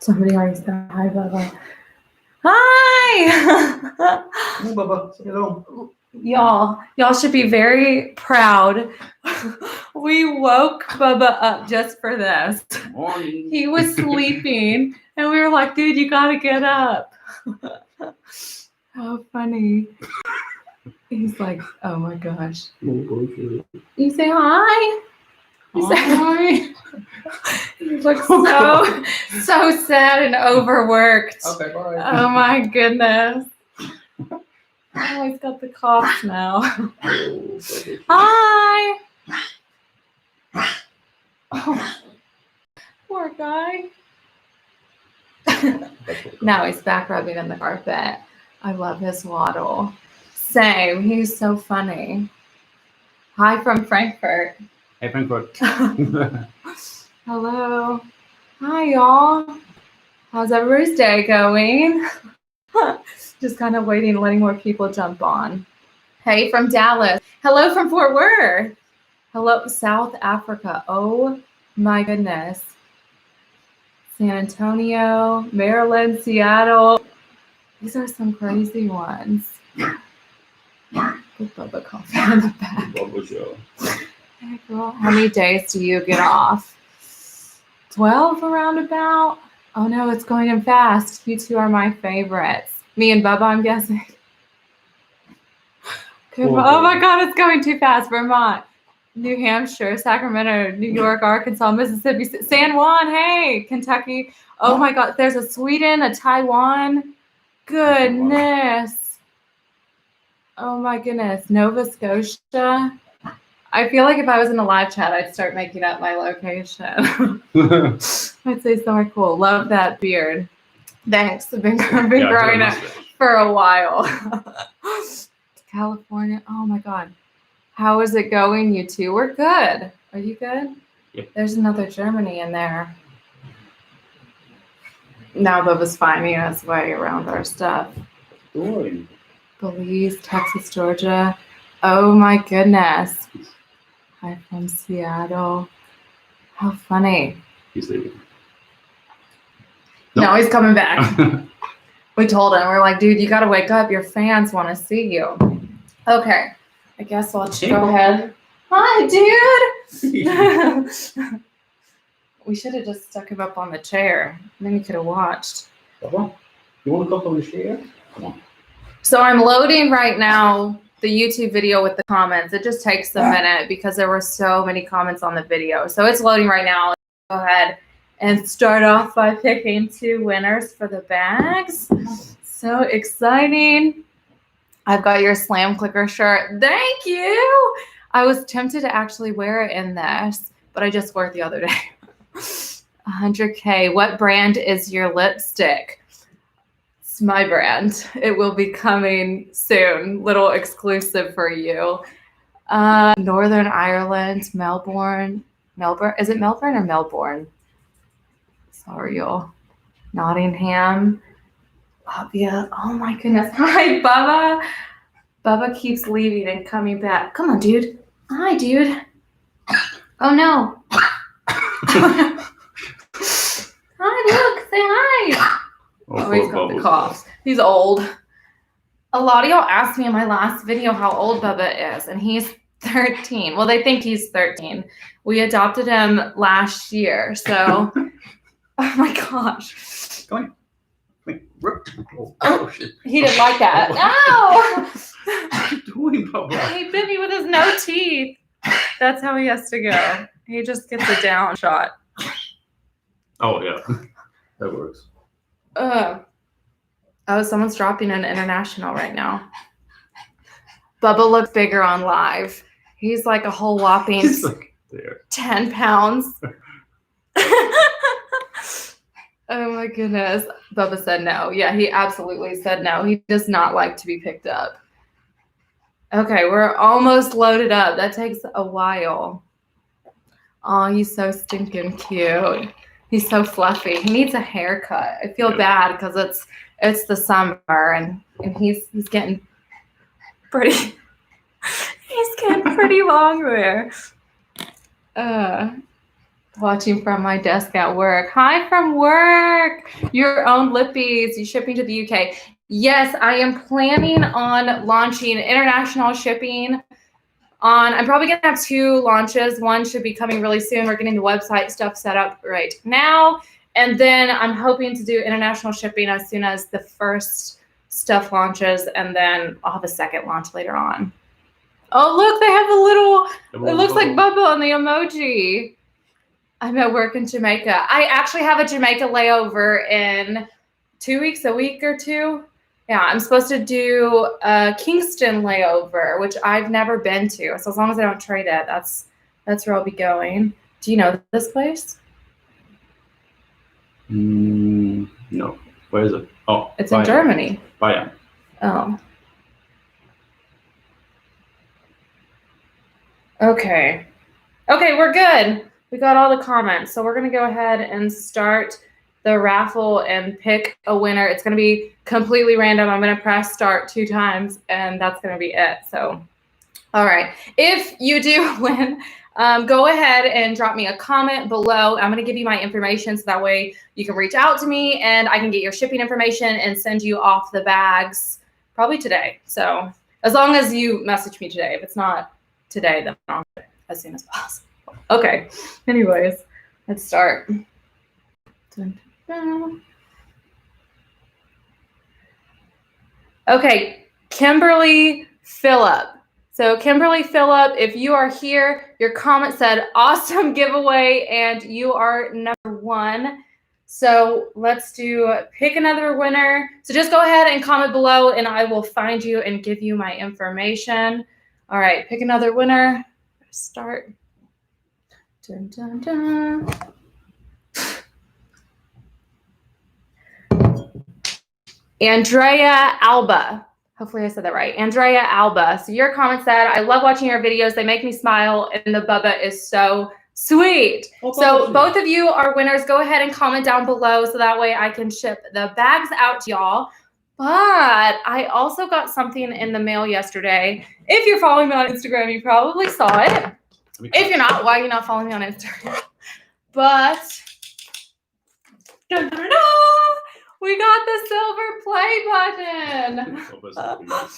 Somebody already said hi, Bubba. Hi! Hey, Bubba, say hello. Y'all should be very proud. We woke Bubba up just for this. Good morning. He was sleeping, and we were like, dude, you gotta get up. How funny. He's like, oh my gosh. You say hi. You say hi. He looks so sad and overworked. Okay, bye. Oh my goodness. Oh, he's got the coughs now. Hi. Oh, poor guy. Now he's back rubbing in the carpet. I love his waddle. Same. He's so funny. Hi from Frankfurt. Hey, Frankfurt. Hello. Hi, y'all. How's everybody's day going? Just kind of waiting, letting more people jump on. Hey, from Dallas. Hello from Fort Worth. Hello, South Africa. Oh my goodness. San Antonio, Maryland, Seattle. These are some crazy ones. Good Bubba coffee in the back. Bubba show. Hey girl, how many days do you get off? 12 around about? Oh no, it's going in fast. You two are my favorites. Me and Bubba, I'm guessing. Good. Oh my God, it's going too fast. Vermont, New Hampshire, Sacramento, New York, Arkansas, Mississippi, San Juan, hey, Kentucky. Oh my God, there's a Sweden, a Taiwan. Goodness. Oh my goodness, Nova Scotia. I feel like if I was in a live chat, I'd start making up my location. I'd say somewhere cool. Love that beard. Thanks. I've been growing it for a while. California. Oh my God. How is it going, you two? We're good. Are you good? Yep. There's another Germany in there. Now Bubba's finding his way around our stuff. Boy. Belize, Texas, Georgia. Oh my goodness. Hi from Seattle. How funny. He's leaving. No, he's coming back. We told him, we're like, dude, you got to wake up. Your fans want to see you. Okay. I guess I'll go ahead. Hi, dude. We should have just stuck him up on the chair. Then you could have watched. Bubba, you want to come on the chair? Come on. So I'm loading right now the YouTube video with the comments. It just takes a minute because there were so many comments on the video. So it's loading right now. Go ahead and start off by picking 2 winners for the bags. So exciting. I've got your Slam Clicker shirt. Thank you. I was tempted to actually wear it in this, but I just wore it the other day. 100K. What brand is your lipstick? It's my brand. It will be coming soon. Little exclusive for you. Northern Ireland, Melbourne. Is it Melbourne or Melbourne? Sorry, y'all. Nottingham. Latvia. Oh my goodness. Hi, Bubba. Bubba keeps leaving and coming back. Come on, dude. Hi, dude. Oh no. Hi, look. Say hi. Oh, he's got the coughs. He's old. A lot of y'all asked me in my last video how old Bubba is, and he's 13. Well, they think he's 13. We adopted him last year, so oh my gosh. Go on. Oh, shit. He didn't like that. Ow! What are you doing, Bubba? He bit me with his no teeth. That's how he has to go. He just gets a down shot. Oh, yeah. That works. Oh, someone's dropping an international right now. Bubba looks bigger on live. He's like a whole whopping Like 10 pounds. Oh my goodness. Bubba said no. Yeah, he absolutely said no. He does not like to be picked up. Okay, we're almost loaded up. That takes a while. Oh, he's so stinking cute. He's so fluffy. He needs a haircut. I feel bad because it's the summer and he's getting pretty he's getting pretty long there. Watching from my desk at work. Hi from work. Your own lippies. You shipping to the UK. Yes, I am planning on launching international shipping I'm probably going to have 2 launches. One should be coming really soon. We're getting the website stuff set up right now. And then I'm hoping to do international shipping as soon as the first stuff launches. And then I'll have a second launch later on. Oh, look, they have a little, it looks like Bubba on the emoji. I'm at work in Jamaica. I actually have a Jamaica layover in 2 weeks, a week or 2. Yeah, I'm supposed to do a Kingston layover, which I've never been to. So as long as I don't trade it, that's where I'll be going. Do you know this place? No. Where is it? Oh, it's in Germany. Bayern. Oh. Okay. Okay, we're good. We got all the comments. So we're going to go ahead and start the raffle and pick a winner. It's going to be completely random. I'm going to press start 2 times and that's going to be it. So, all right. If you do win, go ahead and drop me a comment below. I'm going to give you my information so that way you can reach out to me and I can get your shipping information and send you off the bags probably today. So as long as you message me today. If it's not today, then I'll do it as soon as possible. Okay. Anyways, let's start. Okay, Kimberly Phillip. So Kimberly Phillip, if you are here, your comment said awesome giveaway and you are number 1. So let's do pick another winner. So just go ahead and comment below and I will find you and give you my information. All right, pick another winner. Start. Dun, dun, dun. Andrea Alba. Hopefully I said that right. Andrea Alba. So your comment said, I love watching your videos. They make me smile and the Bubba is so sweet. So both of you are winners. Go ahead and comment down below so that way I can ship the bags out to y'all. But I also got something in the mail yesterday. If you're following me on Instagram, you probably saw it. If you're not, why are you not following me on Instagram? But dun, dun, dun, we got the silver play button.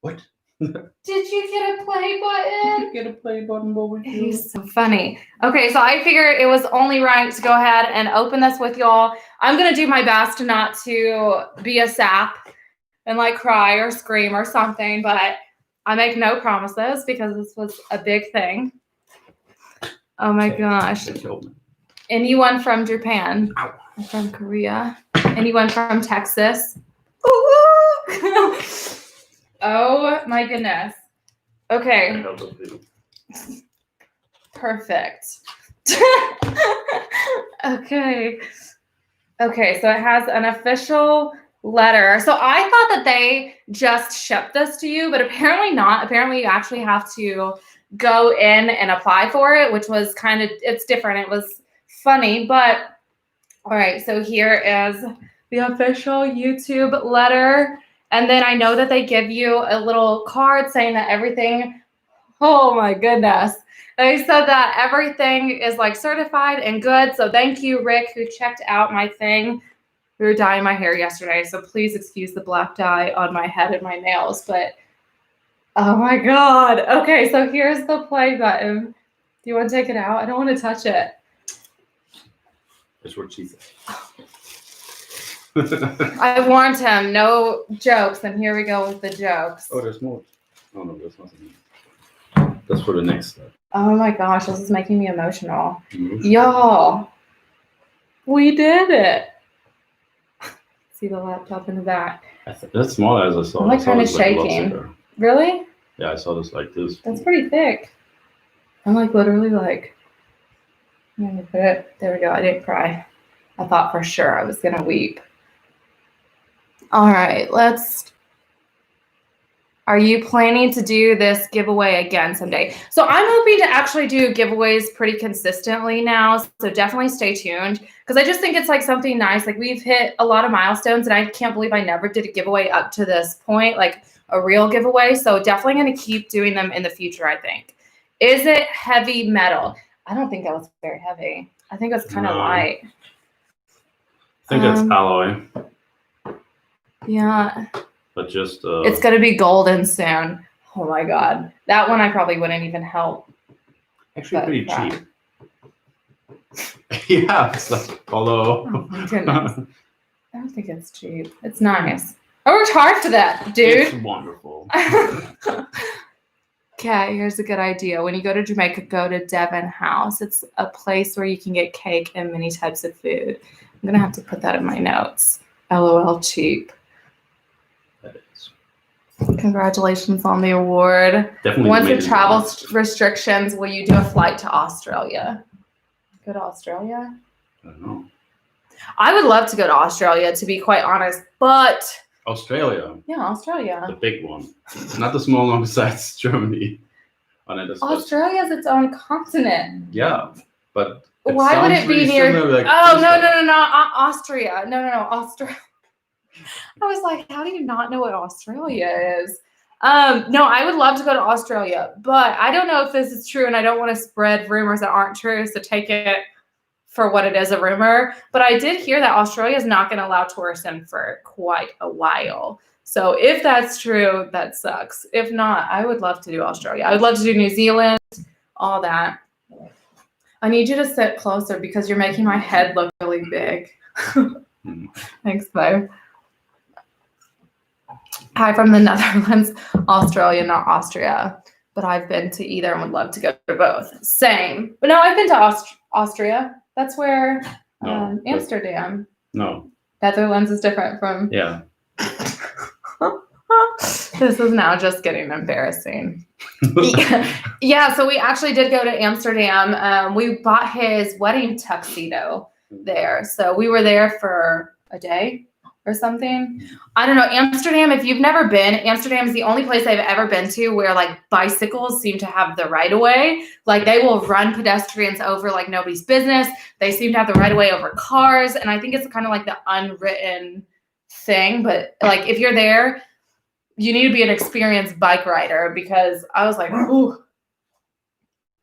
What? Did you get a play button? Did you get a play button? What would you? He's so funny. Okay, so I figured it was only right to go ahead and open this with y'all. I'm going to do my best not to be a sap and like cry or scream or something, but I make no promises because this was a big thing. Oh my gosh. Anyone from Japan? Ow. From Korea? Anyone from Texas? Oh my goodness. Okay. Perfect. Okay. Okay, so it has an official letter. So I thought that they just shipped this to you, but apparently not. Apparently you actually have to go in and apply for it, which was kind of, it's different. It was funny, but all right, so here is the official YouTube letter. And then I know that they give you a little card saying that everything, oh my goodness. They said that everything is like certified and good. So thank you, Rick, who checked out my thing. We were dyeing my hair yesterday, so please excuse the black dye on my head and my nails. But oh my God. Okay, so here's the play button. Do you want to take it out? I don't want to touch it. That's what she said. I warned him, no jokes, and here we go with the jokes. Oh, there's more. Oh no, that's nothing. That's for the next step. Oh my gosh, this is making me emotional. Y'all, we did it. See the laptop in the back. That's small as I saw. I'm like kind of shaking. Really? Yeah, I saw this like this. That's pretty thick. I'm like literally like, let me put it. There we go. I didn't cry. I thought for sure I was gonna weep. All right, are you planning to do this giveaway again someday? So I'm hoping to actually do giveaways pretty consistently now. So definitely stay tuned because I just think it's like something nice. Like we've hit a lot of milestones and I can't believe I never did a giveaway up to this point, like a real giveaway. So definitely going to keep doing them in the future, I think. Is it heavy metal? I don't think that was very heavy. I think it was kind of No. light. I think it's alloy, Yeah. but just It's gonna be golden soon. Oh my god. That one I probably wouldn't even help. actually but pretty try. cheap. Yeah, it's like polo. Oh my goodness. I don't think it's cheap. It's nice. I worked hard for that, dude. It's wonderful. Okay, here's a good idea. When you go to Jamaica, go to Devon House. It's a place where you can get cake and many types of food. I'm gonna have to put that in my notes. LOL cheap. That is. Congratulations on the award. Definitely. Once the amazing. travel restrictions, will you do a flight to Australia? Go to Australia? I don't know. I would love to go to Australia, to be quite honest, but Australia, yeah, Australia. the big one, not the small one besides Germany. Australia is its own continent. Yeah, but Why would it be near? Like Oh no! Austria. No, Austria. I was like, how do you not know what Australia is? No, I would love to go to Australia, but I don't know if this is true, and I don't want to spread rumors that aren't true. So take it for what it is, a rumor. But I did hear that Australia is not going to allow tourists in for quite a while. So if that's true, that sucks. If not, I would love to do Australia. I would love to do New Zealand, all that. I need you to sit closer because you're making my head look really big. Thanks, babe. Hi from the Netherlands, Australia, not Austria. But I've been to either and would love to go to both. Same. But no, I've been to Austria. That's where Amsterdam. No. Netherlands is different from. Yeah. This is now just getting embarrassing. Yeah, so we actually did go to Amsterdam. We bought his wedding tuxedo there. So we were there for a day or something. I don't know. Amsterdam, if you've never been, Amsterdam is the only place I've ever been to where like bicycles seem to have the right of way. Like they will run pedestrians over like nobody's business. They seem to have the right of way over cars. And I think it's kind of like the unwritten thing. But like if you're there, you need to be an experienced bike rider because I was like, ooh.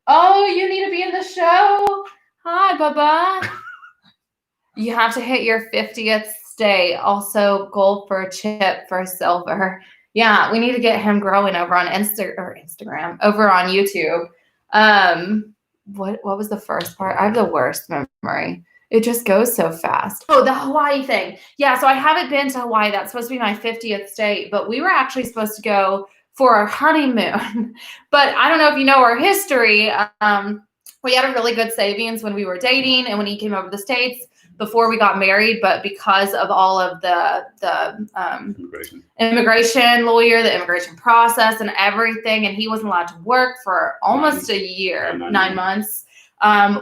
Oh, you need to be in the show. Hi, Bubba. You have to hit your 50th stay. Also, gold for a chip for silver. Yeah, we need to get him growing over on Instagram, over on YouTube. What was the first part? I have the worst memory. It just goes so fast. Oh, the Hawaii thing. Yeah, so I haven't been to Hawaii. That's supposed to be my 50th state, but we were actually supposed to go for our honeymoon. But I don't know if you know our history. We had a really good savings when we were dating and when he came over to the States before we got married, but because of all of the immigration lawyer, the immigration process and everything, and he wasn't allowed to work for almost a year, 9 months.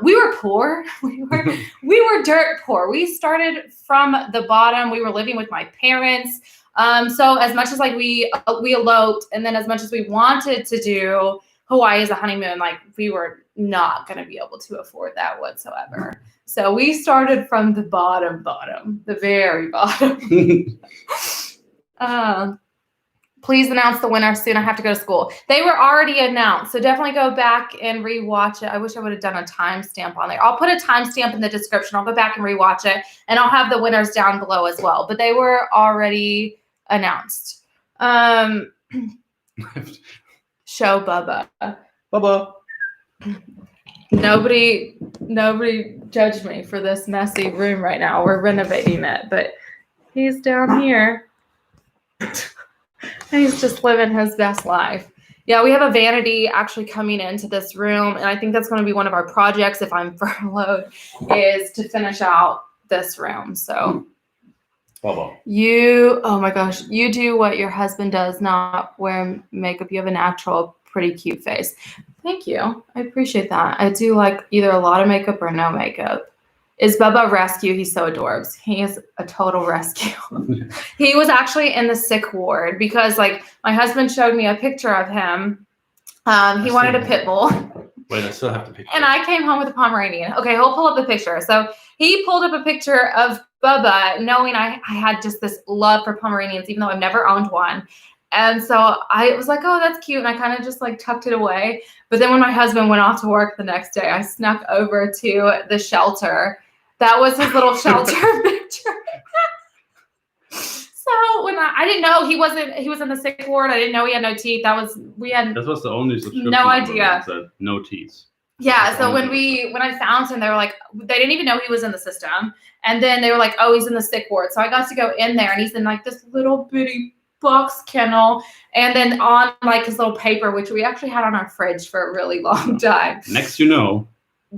We were poor. We were dirt poor. We started from the bottom. We were living with my parents. So as much as like we eloped, and then as much as we wanted to do Hawaii as a honeymoon, like we were not going to be able to afford that whatsoever. So we started from the bottom, the very bottom. Please announce the winner soon. I have to go to school. They were already announced, so definitely go back and rewatch it. I wish I would have done a timestamp on there. I'll put a timestamp in the description. I'll go back and rewatch it, and I'll have the winners down below as well. But they were already announced. Show Bubba. Bubba. Nobody judge me for this messy room right now. We're renovating it, but he's down here. He's just living his best life. Yeah, we have a vanity actually coming into this room, and I think that's going to be one of our projects if I'm furloughed, is to finish out this room. So Bubba. Oh my gosh, you do what your husband does, not wear makeup. You have a natural, pretty cute face. Thank you. I appreciate that. I do like either a lot of makeup or no makeup. Is Bubba rescue? He's so adorbs. He is a total rescue. He was actually in the sick ward because like my husband showed me a picture of him. He wanted a pit bull. Wait, I still have the picture. And I came home with a Pomeranian. Okay, he'll pull up the picture. So he pulled up a picture of Bubba knowing I had just this love for Pomeranians, even though I've never owned one. And so I was like, oh, that's cute. And I kind of just like tucked it away. But then when my husband went off to work the next day, I snuck over to the shelter. That was his little shelter picture. So when I didn't know he was in the sick ward. I didn't know he had no teeth. That was the only subscription. No idea. That said no teeth. Yeah, so when I found him, they were like, they didn't even know he was in the system. And then they were like, oh, he's in the sick ward. So I got to go in there, and he's in like this little bitty box kennel. And then on like his little paper, which we actually had on our fridge for a really long time. Next, you know.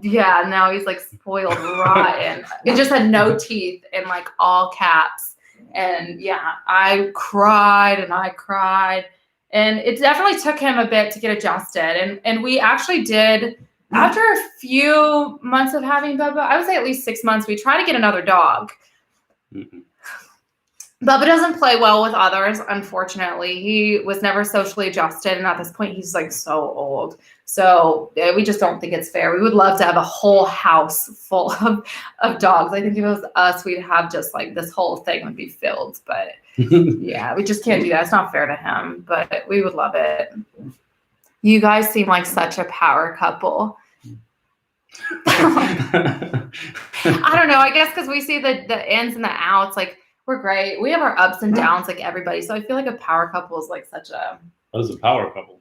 Yeah, now he's like spoiled rotten. It just had no teeth in like all caps. And yeah, I cried and I cried. And it definitely took him a bit to get adjusted. And we actually did. After a few months of having Bubba, I would say at least 6 months, we try to get another dog. Mm-hmm. Bubba doesn't play well with others, unfortunately. He was never socially adjusted, and at this point, he's like so old. So we just don't think it's fair. We would love to have a whole house full of dogs. I think if it was us, we'd have just like this whole thing would be filled. But yeah, we just can't do that. It's not fair to him, but we would love it. You guys seem like such a power couple. I don't know. I guess because we see the ins and the outs. Like, we're great. We have our ups and downs like everybody. So I feel like a power couple is like such a... What is a power couple?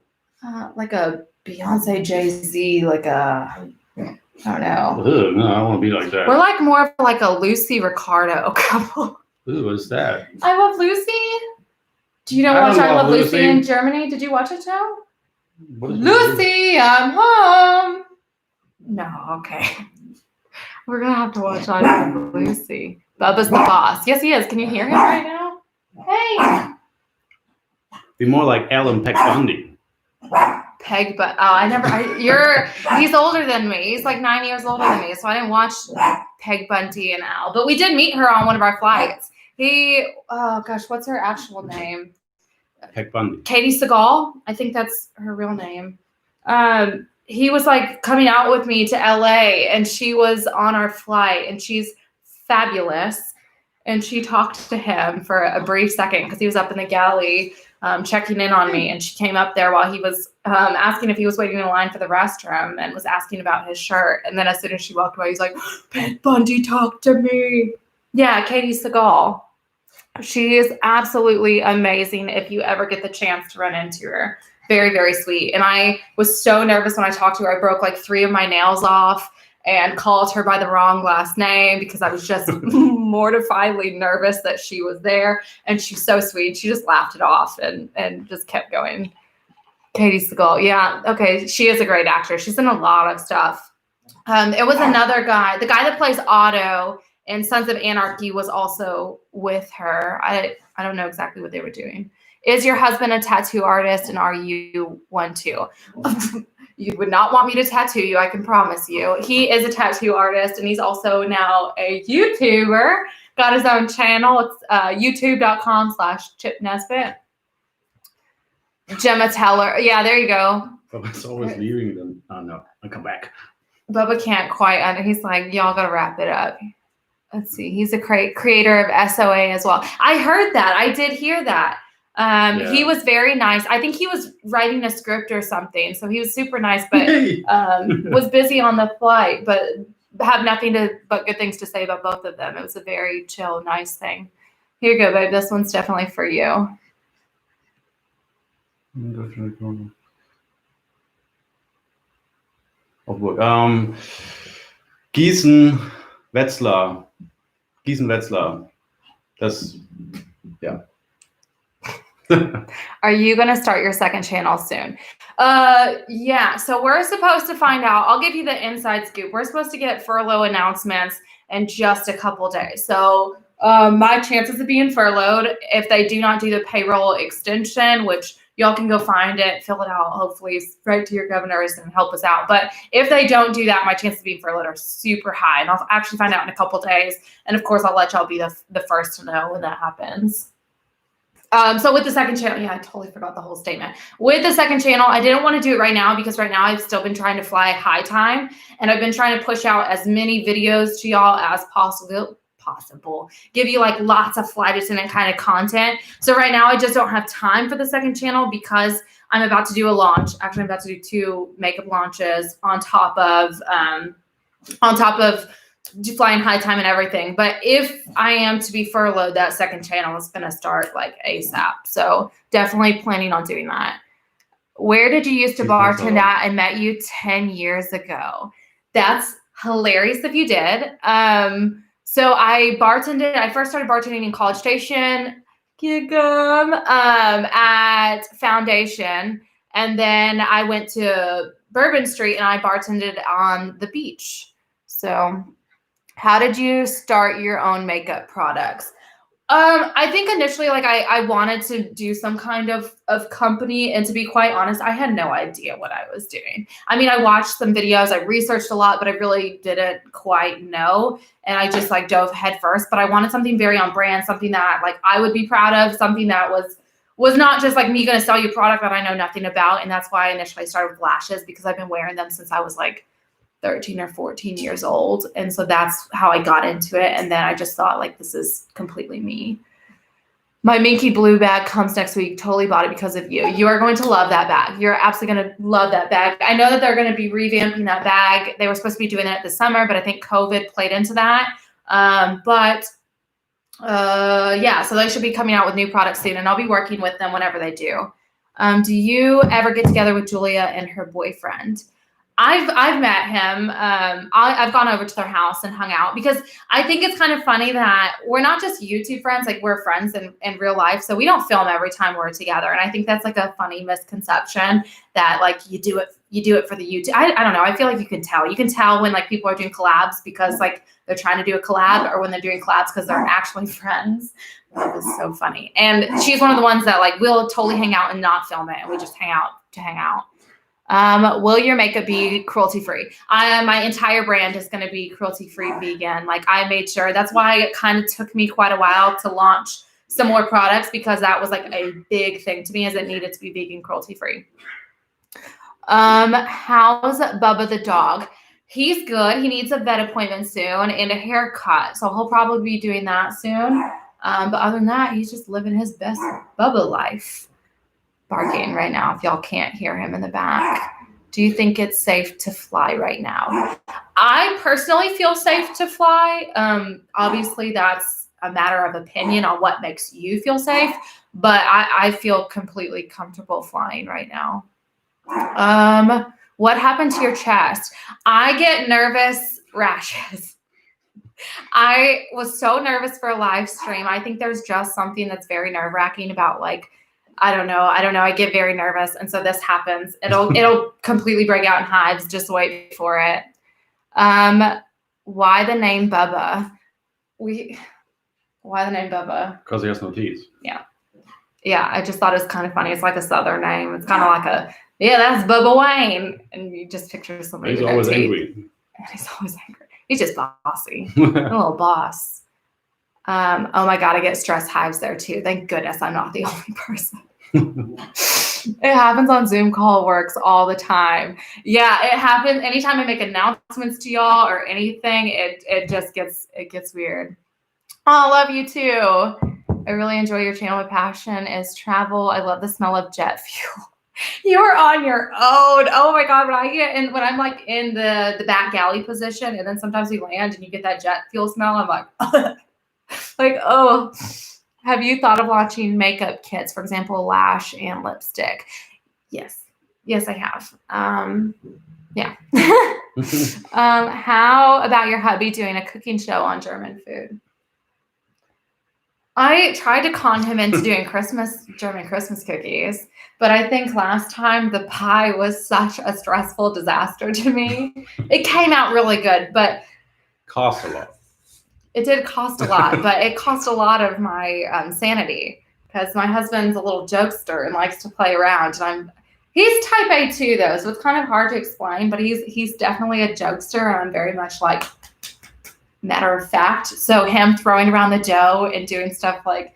Like a Beyonce, Jay-Z, like a... I don't know. Ugh, no, I don't want to be like that. We're like more of like a Lucy Ricardo couple. Ooh, what is that? I Love Lucy. Do you know watch I Love Lucy in Germany? Did you watch it, Joe? Lucy, I'm home. No, okay. We're going to have to watch I Love Lucy. Bubba's the boss. Yes, he is. Can you hear him right now? Hey. Be more like Alan Peck Bundy. He's older than me. He's like 9 years older than me. So I didn't watch Peg Bundy and Al. But we did meet her on one of our flights. What's her actual name? Peg Bundy. Katie Seagal. I think that's her real name. He was like coming out with me to LA, and she was on our flight, and she's fabulous. And she talked to him for a brief second because he was up in the galley checking in on me. And she came up there while he was asking if he was waiting in line for the restroom and was asking about his shirt. And then as soon as she walked away, he's like, Peg Bundy talked to me. Yeah, Katie Seagal. She is absolutely amazing if you ever get the chance to run into her. Very, very sweet. And I was so nervous when I talked to her. I broke like 3 of my nails off and called her by the wrong last name because I was just mortifiedly nervous that she was there. And she's so sweet. She just laughed it off and just kept going. Katie Seagal. Yeah. Okay. She is a great actress. She's in a lot of stuff. It was another guy. The guy that plays Otto in Sons of Anarchy was also with her. I don't know exactly what they were doing. Is your husband a tattoo artist, and are you one too? You would not want me to tattoo you, I can promise you. He is a tattoo artist, and he's also now a YouTuber. Got his own channel. It's youtube.com/ChipNesbitt. Gemma Teller. Yeah, there you go. Bubba's always leaving them. Oh, no. I'll come back. Bubba can't quite. He's like, y'all got to wrap it up. Let's see. He's a creator of SOA as well. I heard that. I did hear that. Yeah. He was very nice. I think he was writing a script or something. So he was super nice, but was busy on the flight, but have nothing but good things to say about both of them. It was a very chill, nice thing. Here you go, babe. This one's definitely for you. Gießen Wetzlar. That's, yeah. Are you going to start your second channel soon? Yeah. So we're supposed to find out. I'll give you the inside scoop. We're supposed to get furlough announcements in just a couple days. So my chances of being furloughed, if they do not do the payroll extension, which y'all can go find it, fill it out, hopefully write to your governors and help us out. But if they don't do that, my chances of being furloughed are super high. And I'll actually find out in a couple days. And of course, I'll let y'all be the first to know when that happens. So with the second channel, yeah, I totally forgot the whole statement. With the second channel, I didn't want to do it right now because right now I've still been trying to fly high time. And I've been trying to push out as many videos to y'all as possible possible. Give you like lots of flight attendant kind of content. So right now I just don't have time for the second channel because I'm about to do a launch. Actually, I'm about to do 2 makeup launches on top of flying high time and everything. But if I am to be furloughed, that second channel is going to start like ASAP. So definitely planning on doing that. Where did you used to bartend at? I met you 10 years ago. That's hilarious if you did. So I first started bartending in College Station, at Foundation. And then I went to Bourbon Street and I bartended on the beach. So how did you start your own makeup products? I think initially, like I wanted to do some kind of company, and to be quite honest, I had no idea what I was doing. I mean, I watched some videos, I researched a lot, but I really didn't quite know, and I just like dove head first. But I wanted something very on brand, something that like I would be proud of, something that was not just like me going to sell you a product that I know nothing about. And that's why I initially started with lashes, because I've been wearing them since I was like 13 or 14 years old. And so that's how I got into it. And then I just thought like, this is completely me. My Minky Blue bag comes next week. Totally bought it because of you. You are going to love that bag. You're absolutely going to love that bag. I know that they're going to be revamping that bag. They were supposed to be doing that this summer, but I think COVID played into that. Yeah, so they should be coming out with new products soon, and I'll be working with them whenever they do. Do you ever get together with Julia and her boyfriend? I've met him. I've gone over to their house and hung out, because I think it's kind of funny that we're not just YouTube friends, like we're friends in real life. So we don't film every time we're together. And I think that's like a funny misconception that like you do it for the YouTube. I don't know. I feel like you can tell when like people are doing collabs because like they're trying to do a collab, or when they're doing collabs because they're actually friends. That was so funny. And she's one of the ones that like we'll totally hang out and not film it, and we just hang out to hang out. Will your makeup be cruelty free? My entire brand is going to be cruelty free vegan. Like I made sure. That's why it kind of took me quite a while to launch some more products, because that was like a big thing to me, is it needed to be vegan, cruelty free. How's Bubba the dog? He's good. He needs a vet appointment soon and a haircut, so he'll probably be doing that soon. But other than that, he's just living his best Bubba life. Barking right now if y'all can't hear him in the back. Do you think it's safe to fly right now? I personally feel safe to fly. Obviously that's a matter of opinion on what makes you feel safe, but I feel completely comfortable flying right now. What happened to your chest? I get nervous rashes. I was so nervous for a live stream. I think there's just something that's very nerve-wracking about like, I don't know. I get very nervous. And so this happens. It'll completely break out in hives. Just wait for it. Why the name Bubba? Why the name Bubba? Because he has no teeth. Yeah. Yeah. I just thought it was kind of funny. It's like a Southern name. It's kind of like that's Bubba Wayne. And you just picture somebody. He's always angry. He's always angry. He's just bossy. A little boss. Oh my God, I get stress hives there too. Thank goodness I'm not the only person. It happens on Zoom call, works all the time. Yeah, it happens anytime I make announcements to y'all or anything. It just gets weird. Oh, I love you too. I really enjoy your channel. My passion is travel. I love the smell of jet fuel. You're on your own. Oh my God. When I'm like in the back galley position, and then sometimes we land and you get that jet fuel smell, I'm like, like, oh, have you thought of launching makeup kits, for example, lash and lipstick? Yes, I have. Yeah. How about your hubby doing a cooking show on German food? I tried to con him into doing German Christmas cookies, but I think last time the pie was such a stressful disaster to me. It came out really good, but cost a lot. It did cost a lot, but it cost a lot of my sanity, because my husband's a little jokester and likes to play around. And he's type A too, though, so it's kind of hard to explain. But he's definitely a jokester, and I'm very much like matter of fact. So him throwing around the dough and doing stuff like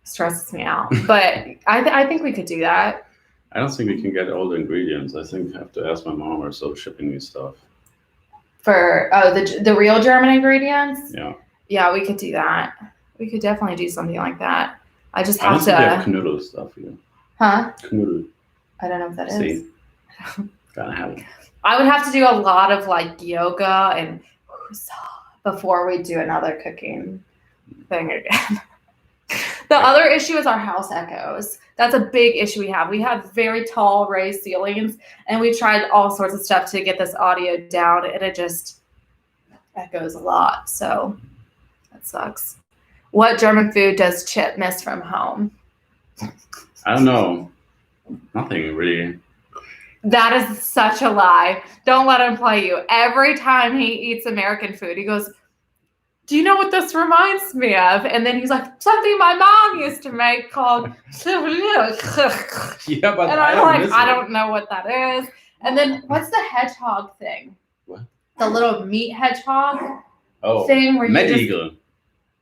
stresses me out. But I think we could do that. I don't think we can get all the ingredients. I think I have to ask my mom or so shipping me stuff. For the real German ingredients? Yeah. Yeah, we could do that. We could definitely do something like that. I just I don't have think they have to. Knudel stuff here. Huh? Knudel. I don't know what that is. See? Gotta have it. I would have to do a lot of like yoga and before we do another cooking thing again. The other issue is our house echoes. That's a big issue we have. We have very tall raised ceilings, and we tried all sorts of stuff to get this audio down, and it just echoes a lot. So that sucks. What German food does Chip miss from home? I don't know. Nothing really. That is such a lie. Don't let him play you. Every time he eats American food, he goes, do you know what this reminds me of? And then he's like, something my mom used to make called. Yeah, but And I'm like, I don't know what that is. And then what's the hedgehog thing? What? The little meat hedgehog thing where you Med-Eagle.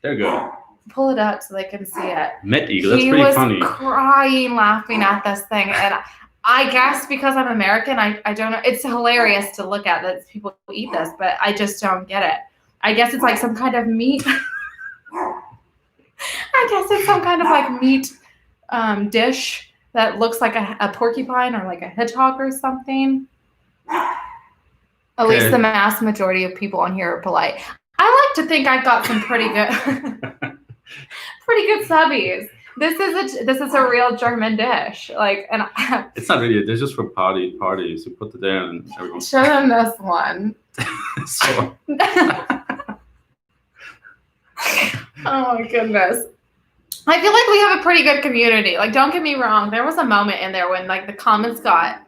They're good. pull it up so they can see it. Med-Eagle, that's pretty funny. He was crying laughing at this thing. And I guess because I'm American, I don't know. It's hilarious to look at that people eat this, but I just don't get it. I guess it's like some kind of meat. I guess it's some kind of like meat dish that looks like a porcupine or like a hedgehog or something. At least the mass majority of people on here are polite. I like to think I've got some pretty good subbies. This is a real German dish. Like, and it's not really a dish, just for parties. You put it there and everyone. Show them this one. So. Oh my goodness. I feel like we have a pretty good community. Like, don't get me wrong. There was a moment in there when like the comments got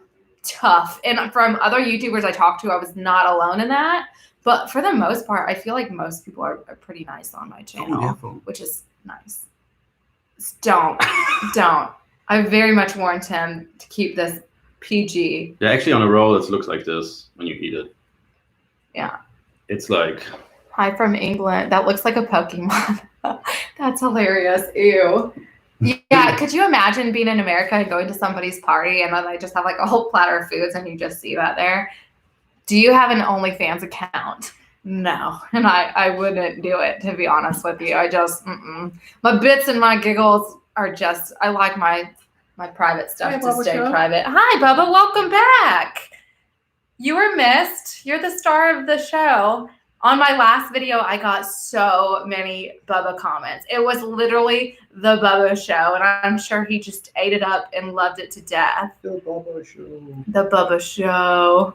tough. And from other YouTubers I talked to, I was not alone in that. But for the most part, I feel like most people are pretty nice on my channel, which is nice. Don't. I very much warned him to keep this PG. Yeah, actually on a roll, it looks like this when you eat it. Yeah. It's like... Hi from England. That looks like a Pokemon. That's hilarious. Ew. Yeah, could you imagine being in America and going to somebody's party and then they just have like a whole platter of foods and you just see that there? Do you have an OnlyFans account? No, and I wouldn't do it, to be honest with you. I just, my bits and my giggles are just, I like my private stuff to stay private. Hi, Bubba, welcome back. You were missed. You're the star of the show. On my last video, I got so many Bubba comments. It was literally the Bubba show, and I'm sure he just ate it up and loved it to death. The Bubba show. The Bubba show.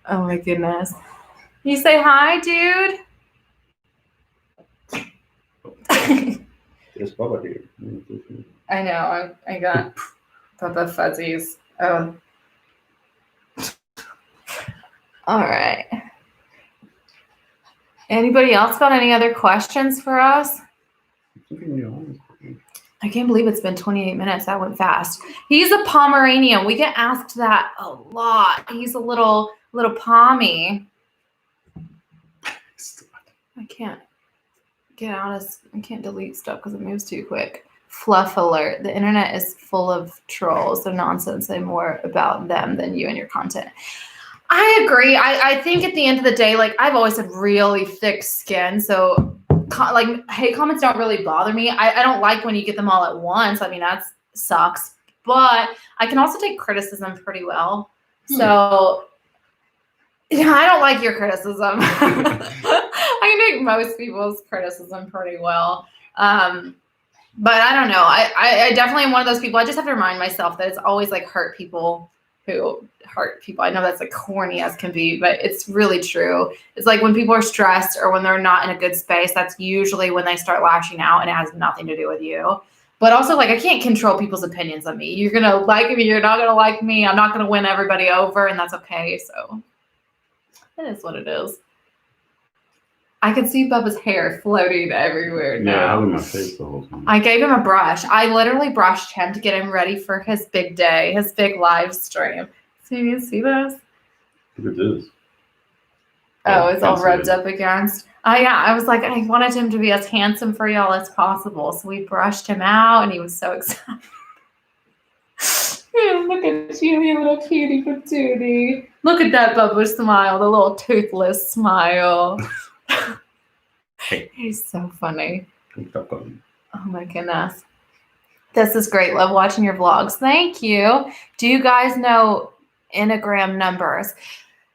Oh my goodness. You say hi, dude? There's Bubba here. I know. I got Bubba fuzzies. Oh. All right. Anybody else got any other questions for us? I can't believe it's been 28 minutes. That went fast. He's a Pomeranian. We get asked that a lot. He's a little pommy. I can't delete stuff because it moves too quick. Fluff alert. The internet is full of trolls. They're nonsense. Say more about them than you and your content. I agree. I think at the end of the day, like I've always had really thick skin. So like hate comments don't really bother me. I don't like when you get them all at once. I mean, that sucks. But I can also take criticism pretty well. So yeah, I don't like your criticism. I can take most people's criticism pretty well. But I don't know. I definitely am one of those people. I just have to remind myself that it's always like hurt people who hurt people. I know that's like corny as can be, but it's really true. It's like when people are stressed or when they're not in a good space, that's usually when they start lashing out and it has nothing to do with you. But also like I can't control people's opinions of me. You're going to like me. You're not going to like me. I'm not going to win everybody over and that's okay. So it is what it is. I can see Bubba's hair floating everywhere now. Yeah, I have in my face the whole time. I gave him a brush. I literally brushed him to get him ready for his big day, his big live stream. So you see this? Look at this. Oh, it's all rubbed up against. Oh, yeah. I was like, I wanted him to be as handsome for y'all as possible. So we brushed him out, and he was so excited. Yeah, look at you, you little cutie patootie. Look at that Bubba smile, the little toothless smile. He's so funny. Stop going. Oh my goodness. This is great. Love watching your vlogs. Thank you. Do you guys know Enneagram numbers?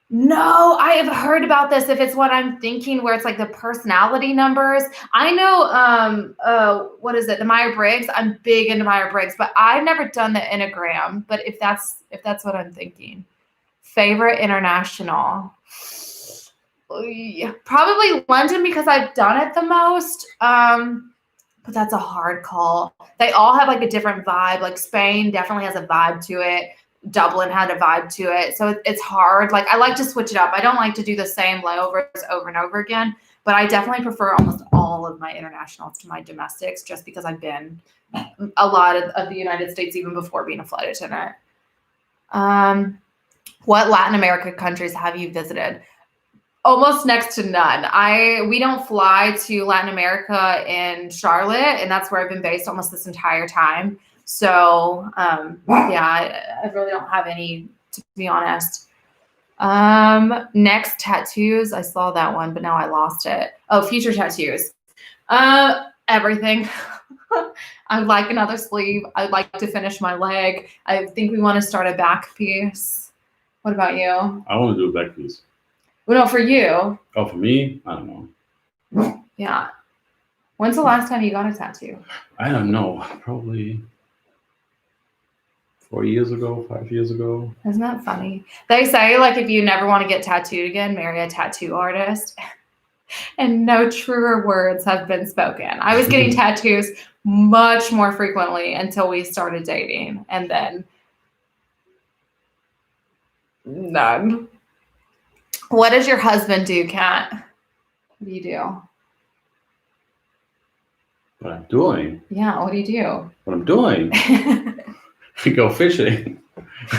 No, I have heard about this. If it's what I'm thinking, where it's like the personality numbers. I know, what is it? The Myers-Briggs. I'm big into Myers-Briggs, but I've never done the Enneagram. But if that's what I'm thinking, favorite international, probably London because I've done it the most. But that's a hard call. They all have like a different vibe. Like Spain definitely has a vibe to it. Dublin had a vibe to it. So it's hard. Like I like to switch it up. I don't like to do the same layovers over and over again, but I definitely prefer almost all of my internationals to my domestics just because I've been a lot of the United States even before being a flight attendant. What Latin America countries have you visited? Almost next to none. We don't fly to Latin America in Charlotte, and that's where I've been based almost this entire time. So, yeah, I really don't have any, to be honest. Next, tattoos. I saw that one, but now I lost it. Oh, future tattoos. Everything. I'd like another sleeve. I'd like to finish my leg. I think we want to start a back piece. What about you? I want to do a back piece. Well, no, for you. Oh, for me? I don't know. Yeah. When's the last time you got a tattoo? I don't know. Probably 4 years ago, 5 years ago. Isn't that funny? They say, like, if you never want to get tattooed again, marry a tattoo artist. And no truer words have been spoken. I was getting tattoos much more frequently until we started dating. And then none. What does your husband do, Kat? What do you do? What I'm doing? Yeah, what do you do? What I'm doing? Go fishing.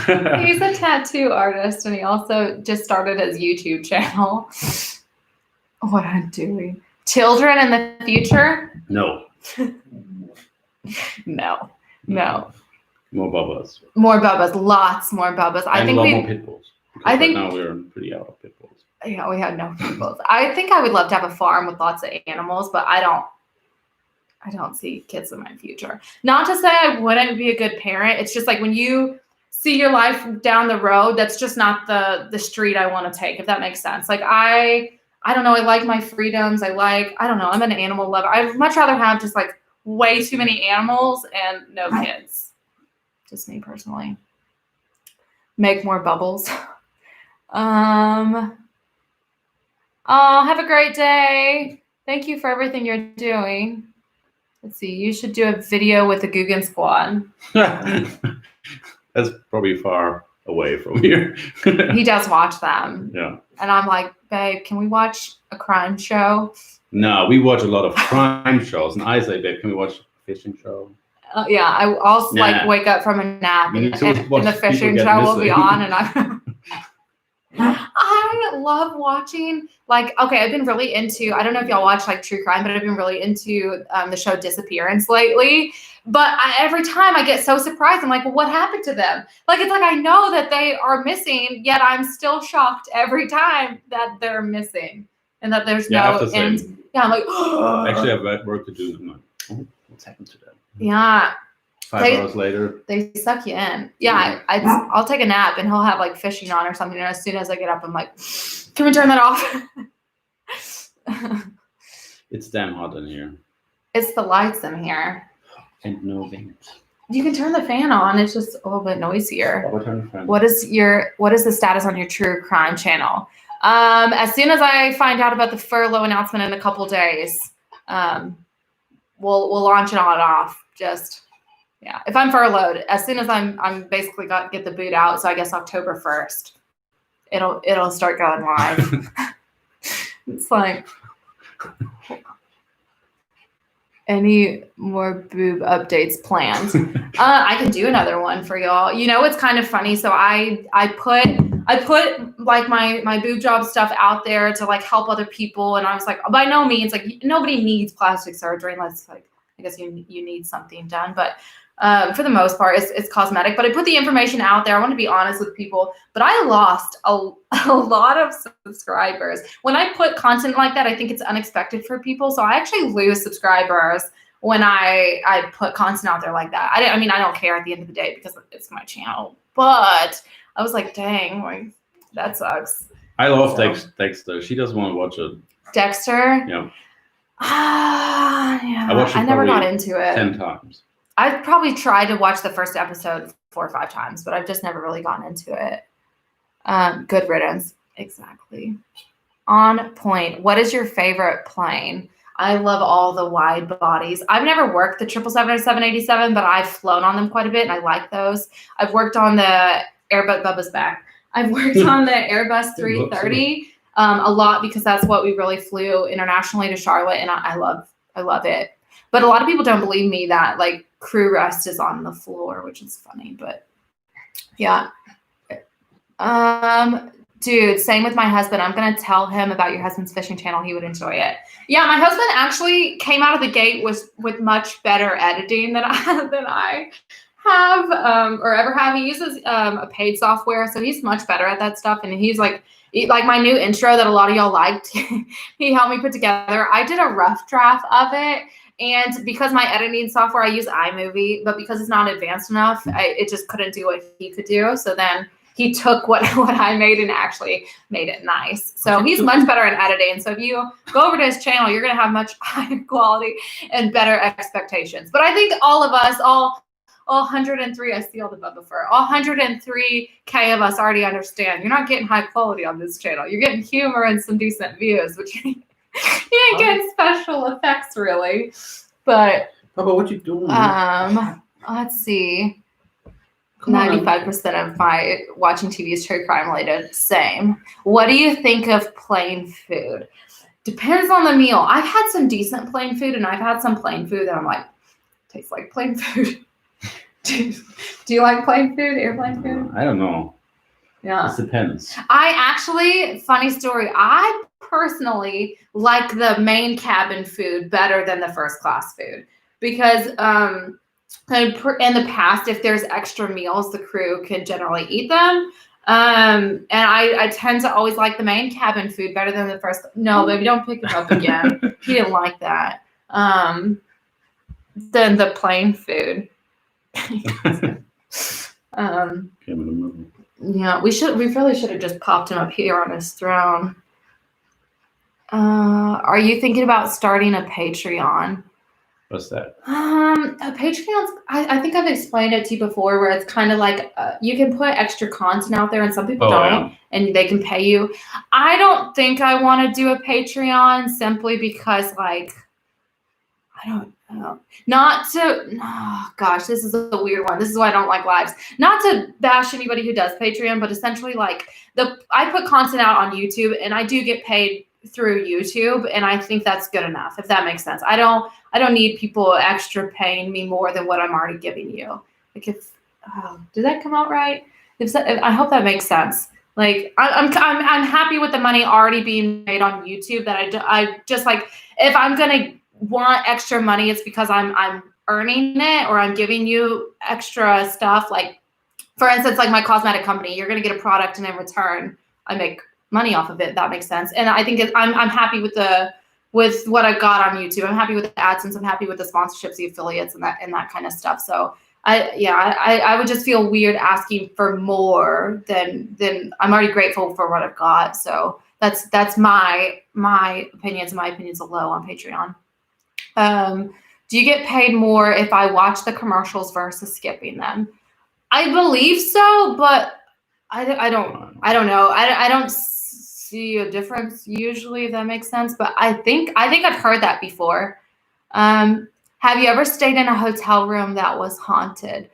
He's a tattoo artist, and he also just started his YouTube channel. What I'm doing? Children in the future? No. No. More Bubbas. More Bubbas. Lots more Bubbas. I think a lot more pit bulls. I think right now we're pretty out of pit bulls. Yeah, we have no pit bulls. I think I would love to have a farm with lots of animals, but I don't see kids in my future. Not to say I wouldn't be a good parent. It's just like when you see your life down the road, that's just not the street I want to take, if that makes sense. Like I don't know. I like my freedoms. I don't know. I'm an animal lover. I'd much rather have just like way too many animals and no kids. Just me personally. Make more bubbles. Oh, have a great day. Thank you for everything you're doing. Let's see. You should do a video with the Guggen Squad. That's probably far away from here. He does watch them. Yeah. And I'm like, babe, can we watch a crime show? No, we watch a lot of crime shows. And I say, babe, can we watch a fishing show? Yeah, I'll like wake up from a nap and the fishing show will be on, and I love watching, like, okay, I've been really into, I don't know if y'all watch like true crime, but I've been really into the show Disappearance lately. But every time I get so surprised, I'm like, well, what happened to them? Like, it's like I know that they are missing, yet I'm still shocked every time that they're missing and that there's no end. Yeah, I'm like, oh. Actually, I've got work to do. I'm like, oh, what's happened to them? Yeah. 5 hours later. They suck you in. Yeah, I'll take a nap and he'll have like fishing on or something. And as soon as I get up, I'm like, can we turn that off? It's damn hot in here. It's the lights in here. And no vent. You can turn the fan on. It's just a little bit noisier. I'll turn the fan. What is the status on your true crime channel? As soon as I find out about the furlough announcement in a couple days, we'll launch it on and off. Just yeah. If I'm furloughed, as soon as I'm basically get the boot out, so I guess October 1st, it'll start going live. It's like any more boob updates planned? I can do another one for y'all. You know, it's kind of funny. So I put like my boob job stuff out there to like help other people. And I was like, by no means, like nobody needs plastic surgery unless like, I guess you need something done. But For the most part, it's cosmetic, but I put the information out there. I want to be honest with people, but I lost a lot of subscribers. When I put content like that, I think it's unexpected for people. So I actually lose subscribers when I put content out there like that. I mean, I don't care at the end of the day because it's my channel, but I was like, dang, like that sucks. I love Dexter. She doesn't want to watch it. Dexter? Yeah. Yeah. I watched it I never got into it. 10 times. I've probably tried to watch the first episode 4 or 5 times, but I've just never really gotten into it. Good riddance. Exactly. On point. What is your favorite plane? I love all the wide bodies. I've never worked the 777 or 787, but I've flown on them quite a bit, and I like those. I've worked on the Airbus, Bubba's back. I've worked on the Airbus 330 a lot because that's what we really flew internationally to Charlotte, and I love it. But a lot of people don't believe me that like crew rest is on the floor, which is funny, but yeah. Dude, same with my husband. I'm going to tell him about your husband's fishing channel. He would enjoy it. Yeah, my husband actually came out of the gate with much better editing than I have or ever have. He uses a paid software, so he's much better at that stuff. And he's like my new intro that a lot of y'all liked. He helped me put together. I did a rough draft of it. And because my editing software, I use iMovie, but because it's not advanced enough, it just couldn't do what he could do. So then he took what I made and actually made it nice. So he's much better at editing. So if you go over to his channel, you're going to have much higher quality and better expectations. But I think all of us, all 103, I steal the Bubba fur, all 103K of us already understand. You're not getting high quality on this channel. You're getting humor and some decent views, but you ain't getting special effects really. But Bubba, what you doing? Let's see. 95% of my watching TV is true crime related. Same. What do you think of plain food? Depends on the meal. I've had some decent plain food, and I've had some plain food that I'm like, tastes like plain food. Do you like plain food, airplane food? I don't know. Yeah. It depends. I actually, funny story, I personally like the main cabin food better than the first class food because in the past, if there's extra meals, the crew can generally eat them. And I tend to always like the main cabin food better than the first. No, baby, don't pick it up again. He didn't like that. Than the plain food. Yeah, we really should have just popped him up here on his throne. Are you thinking about starting a Patreon? What's that? A Patreon, I think I've explained it to you before, where it's kind of like you can put extra content out there and some people don't, and they can pay you. I don't think I want to do a Patreon simply because, like, I don't know. Not to, oh gosh, this is a weird one. This is why I don't like lives. Not to bash anybody who does Patreon, but essentially, like, I put content out on YouTube, and I do get paid through YouTube, and I think that's good enough, if that makes sense. I don't need people extra paying me more than what I'm already giving you. Like, did that come out right? I hope that makes sense. Like, I'm happy with the money already being made on YouTube. That I just like, if I'm gonna want extra money, it's because I'm earning it, or I'm giving you extra stuff. Like, for instance, like my cosmetic company, you're gonna get a product, and in return, I make money off of it. That makes sense. And I think I'm happy with what I got on YouTube. I'm happy with the AdSense. I'm happy with the sponsorships, the affiliates, and that kind of stuff. So I would just feel weird asking for more than I'm already grateful for what I've got. So that's my opinions. My opinions are low on Patreon. Do you get paid more if I watch the commercials versus skipping them? I believe so, but I don't know. I don't see a difference usually, if that makes sense. But I think I've heard that before. Have you ever stayed in a hotel room that was haunted?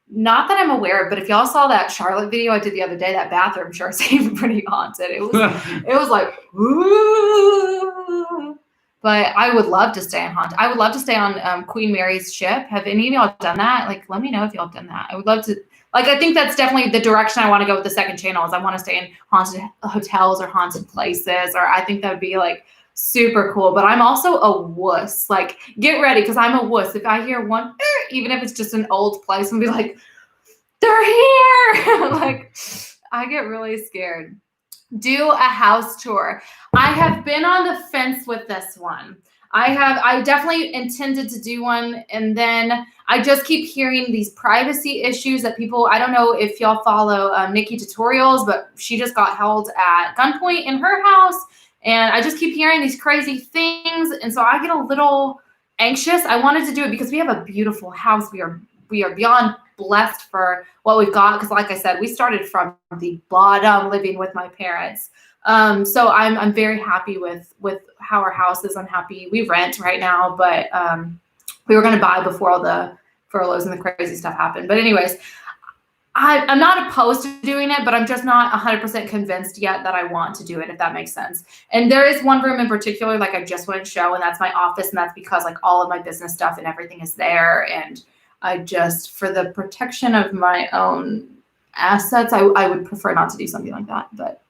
Not that I'm aware of, but if y'all saw that Charlotte video I did the other day, that bathroom sure seemed pretty haunted. It was like, ooh. But I would love to stay on haunted. I would love to stay on Queen Mary's ship. Have any of y'all done that? Like, let me know if y'all have done that. I would love to. Like, I think that's definitely the direction I want to go with the second channel. Is I want to stay in haunted hotels or haunted places, or I think that would be like super cool. But I'm also a wuss. Like, get ready, because I'm a wuss. If I hear one, even if it's just an old place, I'm gonna be like, they're here. Like, I get really scared. Do a house tour. I have been on the fence with this one. I definitely intended to do one, and then I just keep hearing these privacy issues that people, I don't know if y'all follow Nikki Tutorials, but she just got held at gunpoint in her house, and I just keep hearing these crazy things, and so I get a little anxious. I wanted to do it because we have a beautiful house. We are beyond blessed for what we've got, because like I said, we started from the bottom living with my parents. So I'm very happy with how our house is. I'm happy. We rent right now, but we were going to buy before all the furloughs and the crazy stuff happened. But anyways, I'm not opposed to doing it, but I'm just not 100% convinced yet that I want to do it, if that makes sense. And there is one room in particular, like I just wouldn't show, and that's my office, and that's because like all of my business stuff and everything is there, and I just, for the protection of my own assets, I would prefer not to do something like that. But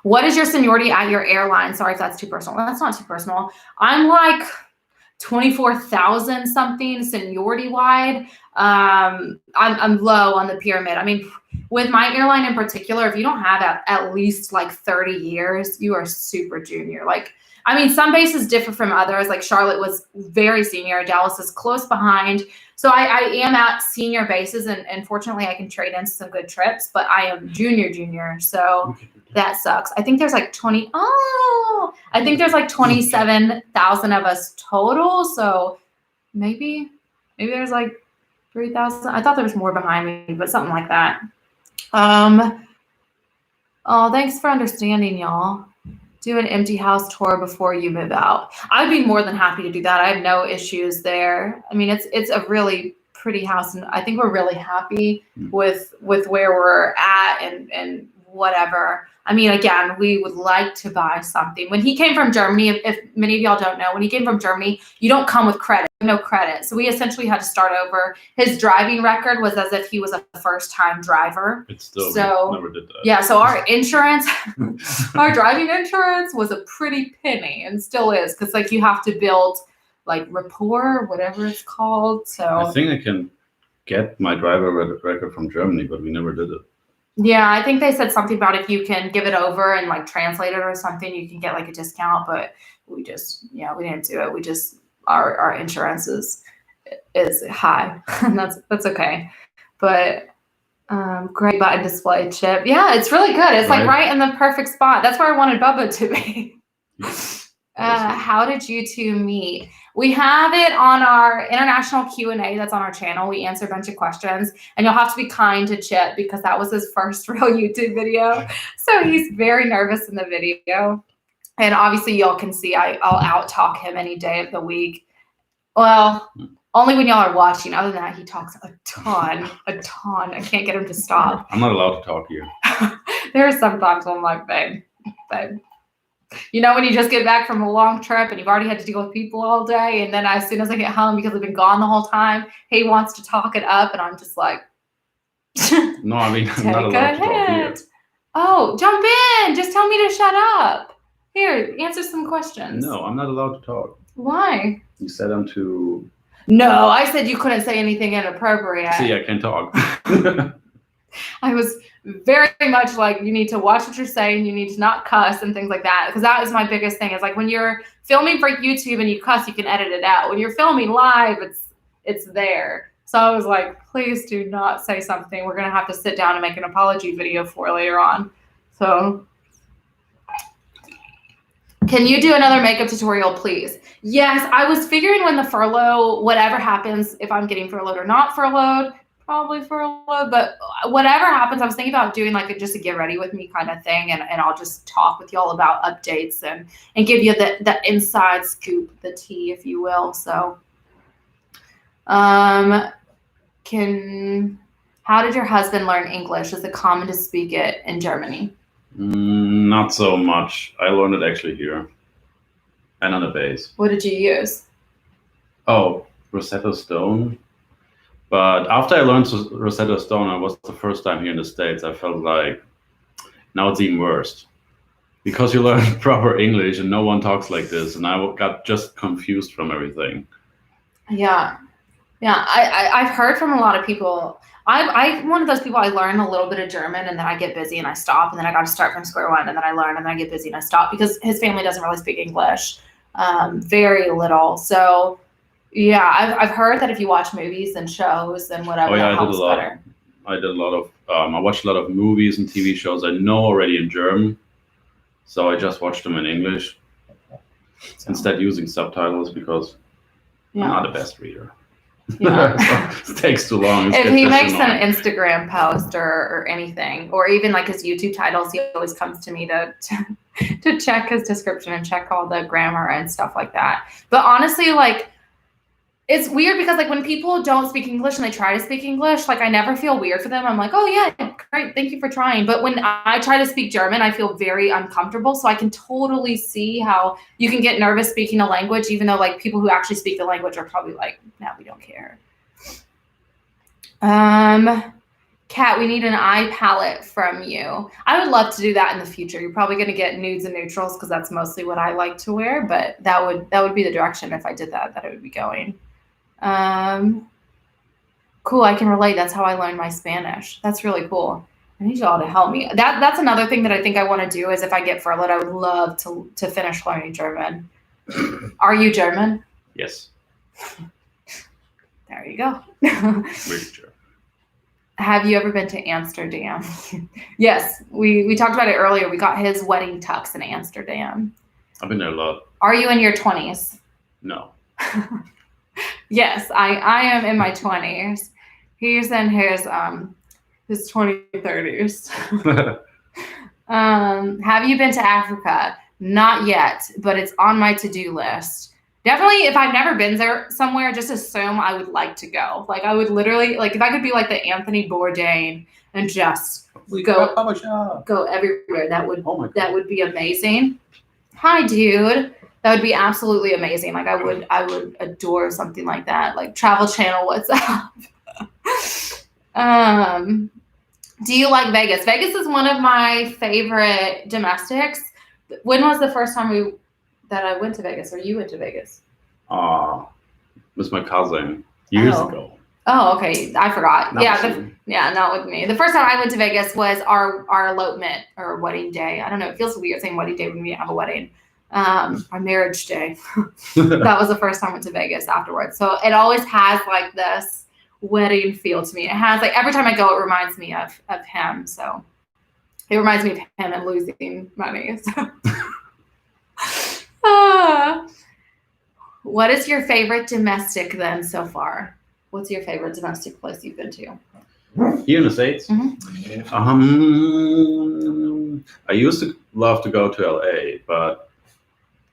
what is your seniority at your airline? Sorry if that's too personal. That's not too personal. I'm like 24,000 something seniority wide. I'm low on the pyramid. I mean, with my airline in particular, if you don't have at least like 30 years, you are super junior. Like, I mean, some bases differ from others. Like Charlotte was very senior. Dallas is close behind. So I am at senior bases, and fortunately I can trade in some good trips, but I am junior. So that sucks. I think there's like 27,000 of us total. So maybe there's like 3,000. I thought there was more behind me, but something like that. Oh, thanks for understanding, y'all. Do an empty house tour before you move out. I'd be more than happy to do that. I have no issues there. I mean, it's a really pretty house, and I think we're really happy with where we're at and whatever. I mean, again, we would like to buy something. When he came from Germany, if many of y'all don't know, when he came from Germany, you don't come with credit, no credit. So we essentially had to start over. His driving record was as if he was a first-time driver. It's still, so never did that. Yeah, so our insurance, our driving insurance was a pretty penny, and still is, because like you have to build like rapport, whatever it's called. So I think I can get my driver record from Germany, but we never did it. Yeah, I think they said something about if you can give it over and like translate it or something, you can get like a discount, but we just, we didn't do it. We just, our insurance is high, and that's okay. But great button display chip. Yeah, it's really good. It's like right in the perfect spot. That's where I wanted Bubba to be. How did you two meet? We have it on our international Q&A that's on our channel. We answer a bunch of questions, and you'll have to be kind to Chip because that was his first real YouTube video. So he's very nervous in the video. And obviously y'all can see I'll out-talk him any day of the week. Well, only when y'all are watching. Other than that, he talks a ton. I can't get him to stop. I'm not allowed to talk here. There are some times when I'm like, babe. You know, when you just get back from a long trip and you've already had to deal with people all day, and then as soon as I get home, because I've been gone the whole time, he wants to talk it up, and I'm just like, no, I mean, I'm not allowed to talk here. Oh, jump in. Just tell me to shut up. Here, answer some questions. No, I'm not allowed to talk. Why? You said I'm too... No, I said you couldn't say anything inappropriate. See, I can talk. I was very much like, you need to watch what you're saying. You need to not cuss and things like that. Because that is my biggest thing. Is like when you're filming for YouTube and you cuss, you can edit it out. When you're filming live, it's there. So I was like, please do not say something we're going to have to sit down and make an apology video for later on. So can you do another makeup tutorial, please? Yes, I was figuring when the furlough, whatever happens, if I'm getting furloughed or not furloughed, probably furloughed, but whatever happens, I was thinking about doing like just a get ready with me kind of thing, and I'll just talk with y'all about updates and give you the inside scoop, the tea, if you will. So, how did your husband learn English? Is it common to speak it in Germany? Not so much. I learned it actually here and on the base. What did you use? Oh, Rosetta Stone. But after I learned Rosetta Stone, it was the first time here in the States, I felt like now it's even worse. because you learn proper English and no one talks like this, and I got just confused from everything. Yeah. I've heard from a lot of people. I'm one of those people. I learn a little bit of German and then I get busy and I stop, and then I got to start from square one, and then I learn and then I get busy and I stop, because his family doesn't really speak English, very little. So yeah, I've heard that if you watch movies and shows and whatever, that helps better. I did a lot of. I watched a lot of movies and TV shows I know already in German, so I just watched them in English instead using subtitles, because I'm not the best reader. Yeah. So it takes too long. If he makes an Instagram post or anything, or even like his YouTube titles, he always comes to me to check his description and check all the grammar and stuff like that. But honestly, like, it's weird because like when people don't speak English and they try to speak English, like I never feel weird for them. I'm like, oh yeah, great, thank you for trying. But when I try to speak German, I feel very uncomfortable. So I can totally see how you can get nervous speaking a language, even though like people who actually speak the language are probably like, no, we don't care. Kat, we need an eye palette from you. I would love to do that in the future. You're probably going to get nudes and neutrals because that's mostly what I like to wear. But that would be the direction if I did that it would be going. Cool. I can relate. That's how I learned my Spanish. That's really cool. I need y'all to help me. That's another thing that I think I want to do is if I get furloughed, I would love to finish learning German. Are you German? Yes. There you go. Really German. Have you ever been to Amsterdam? Yes. We talked about it earlier. We got his wedding tux in Amsterdam. I've been there a lot. Are you in your 20s? No. Yes, I am in my 20s. He's in his 30s. Have you been to Africa? Not yet, but it's on my to-do list. Definitely, if I've never been there somewhere, just assume I would like to go. Like I would literally, like if I could be like the Anthony Bourdain and just go everywhere, that would be amazing. Hi, dude. That would be absolutely amazing. Like I would adore something like that. Like Travel Channel, what's up? Do you like Vegas? Vegas is one of my favorite domestics. When was the first time that I went to Vegas, or you went to Vegas? With my cousin years ago. Oh, okay. I forgot. Not with me. The first time I went to Vegas was our elopement or wedding day. I don't know. It feels weird saying wedding day when we have a wedding. Our marriage day. That was the first time I went to Vegas afterwards. So it always has like this wedding feel to me. It has like every time I go, it reminds me of him. So it reminds me of him and losing money. So. What is your favorite domestic then so far? What's your favorite domestic place you've been to? Here in the States? Mm-hmm. I used to love to go to LA, but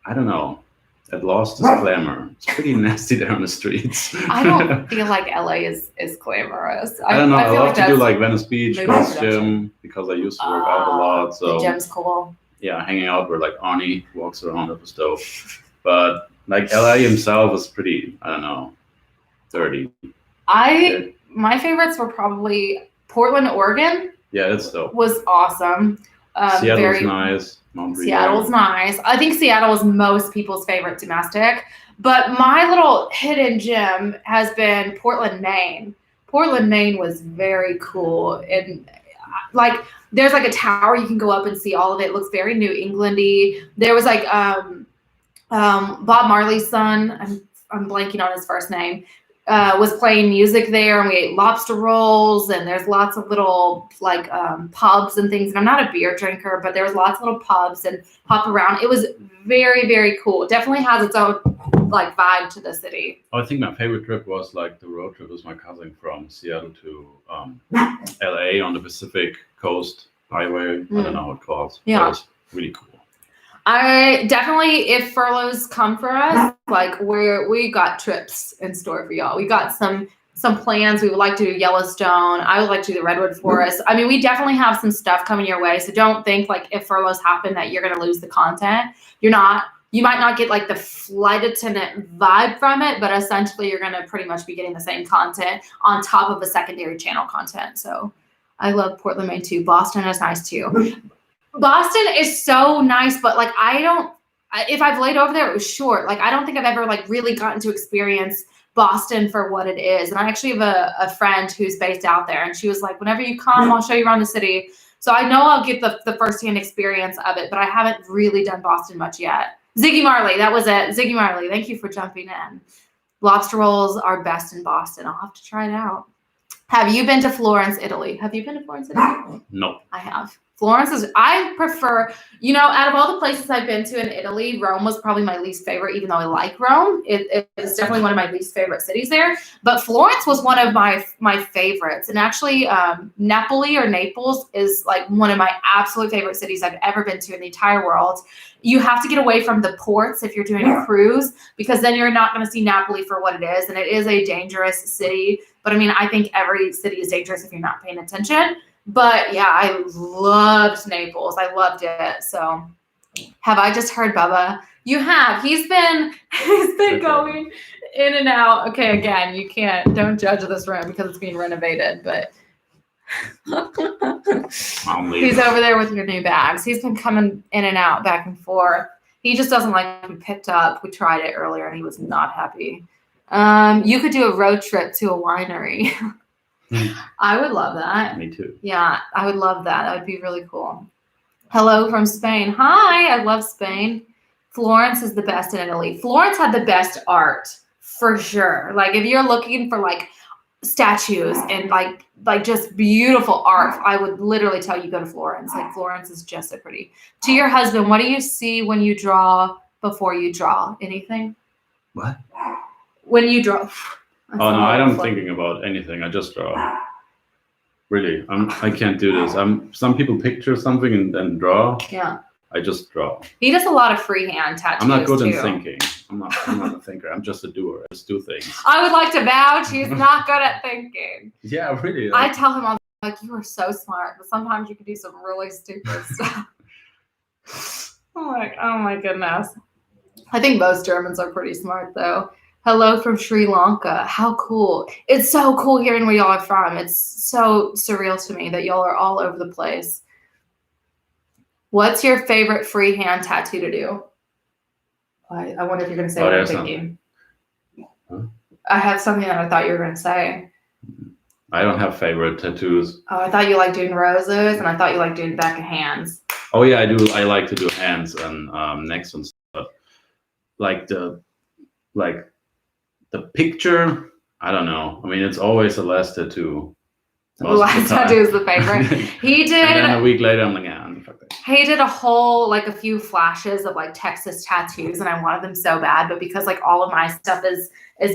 I don't know. It lost its glamour. It's pretty nasty there on the streets. I don't feel like LA is glamorous. I don't know. I love to do like Venice Beach, Gold's Gym, because I used to work out a lot. So the gym's cool. Yeah, hanging out where like Arnie walks around with the stove. But like LA himself is pretty, I don't know, dirty. My favorites were probably Portland, Oregon. Yeah, it's dope. Was awesome. Seattle's nice. Seattle's nice. I think Seattle is most people's favorite domestic, but my little hidden gem has been Portland, Maine. Portland, Maine was very cool, and like there's like a tower you can go up and see all of it. It looks very New England-y. There was like Bob Marley's son. I'm blanking on his first name. Was playing music there, and we ate lobster rolls, and there's lots of little like pubs and things. And I'm not a beer drinker, but there was lots of little pubs and hop around. It was very, very cool. Definitely has its own like vibe to the city. I think my favorite trip was like the road trip with my cousin from Seattle to LA on the Pacific Coast Highway. I don't know what it's called. Yeah, that was really cool. I definitely, if furloughs come for us, like we got trips in store for y'all. We got some plans. We would like to do Yellowstone. I would like to do the Redwood Forest. I mean, we definitely have some stuff coming your way. So don't think like if furloughs happen that you're going to lose the content. You're not. You might not get like the flight attendant vibe from it, but essentially you're going to pretty much be getting the same content on top of a secondary channel content. So I love Portland, Maine too. Boston is nice too. Boston is so nice, but like if I've laid over there, it was short. Like I don't think I've ever like really gotten to experience Boston for what it is. And I actually have a friend who's based out there, and she was like, whenever you come, I'll show you around the city. So I know I'll get the firsthand experience of it, but I haven't really done Boston much yet. Ziggy Marley, that was it. Ziggy Marley, thank you for jumping in. Lobster rolls are best in Boston. I'll have to try it out. Have you been to Florence, Italy? Have you been to Florence, Italy? No. I have. Florence is, I prefer, out of all the places I've been to in Italy, Rome was probably my least favorite, even though I like Rome. It is definitely one of my least favorite cities there. But Florence was one of my favorites. And actually, Napoli or Naples is like one of my absolute favorite cities I've ever been to in the entire world. You have to get away from the ports if you're doing a cruise, because then you're not going to see Napoli for what it is. And it is a dangerous city. But I mean, I think every city is dangerous if you're not paying attention. But yeah, I loved Naples. I loved it. So have I just heard Bubba? You have. He's been going in and out. Okay, again, don't judge this room because it's being renovated, but he's over there with your new bags. He's been coming in and out, back and forth. He just doesn't like to be picked up. We tried it earlier and he was not happy. You could do a road trip to a winery. I would love that. Me too. Yeah, I would love that. That would be really cool. Hello from Spain. Hi, I love Spain. Florence is the best in Italy. Florence had the best art for sure. Like if you're looking for like statues and like just beautiful art, I would literally tell you go to Florence. Like Florence is just so pretty. To your husband, what do you see when you draw before you draw? Anything? What? When you draw. Oh no, I don't thinking about anything. I just draw. Really, I can't do this. Some people picture something and then draw. Yeah. I just draw. He does a lot of freehand tattoos. I'm not good in thinking. I'm not a thinker. I'm just a doer. I just do things. I would like to vouch he's not good at thinking. Yeah, really. I tell him all like, you are so smart, but sometimes you can do some really stupid stuff. I'm like, oh my goodness. I think most Germans are pretty smart though. Hello from Sri Lanka. How cool. It's so cool hearing where y'all are from. It's so surreal to me that y'all are all over the place. What's your favorite freehand tattoo to do? I wonder if you're going to say what I'm thinking. Huh? I had something that I thought you were going to say. I don't have favorite tattoos. Oh, I thought you liked doing roses, and I thought you liked doing back of hands. Oh yeah, I do. I like to do hands and necks and stuff. Like the picture, I don't know. I mean, it's always the last tattoo. The last tattoo is the favorite. He did. And then a week later, I'm like, yeah, fuck that. He did a few flashes of like Texas tattoos, and I wanted them so bad, but because like all of my stuff is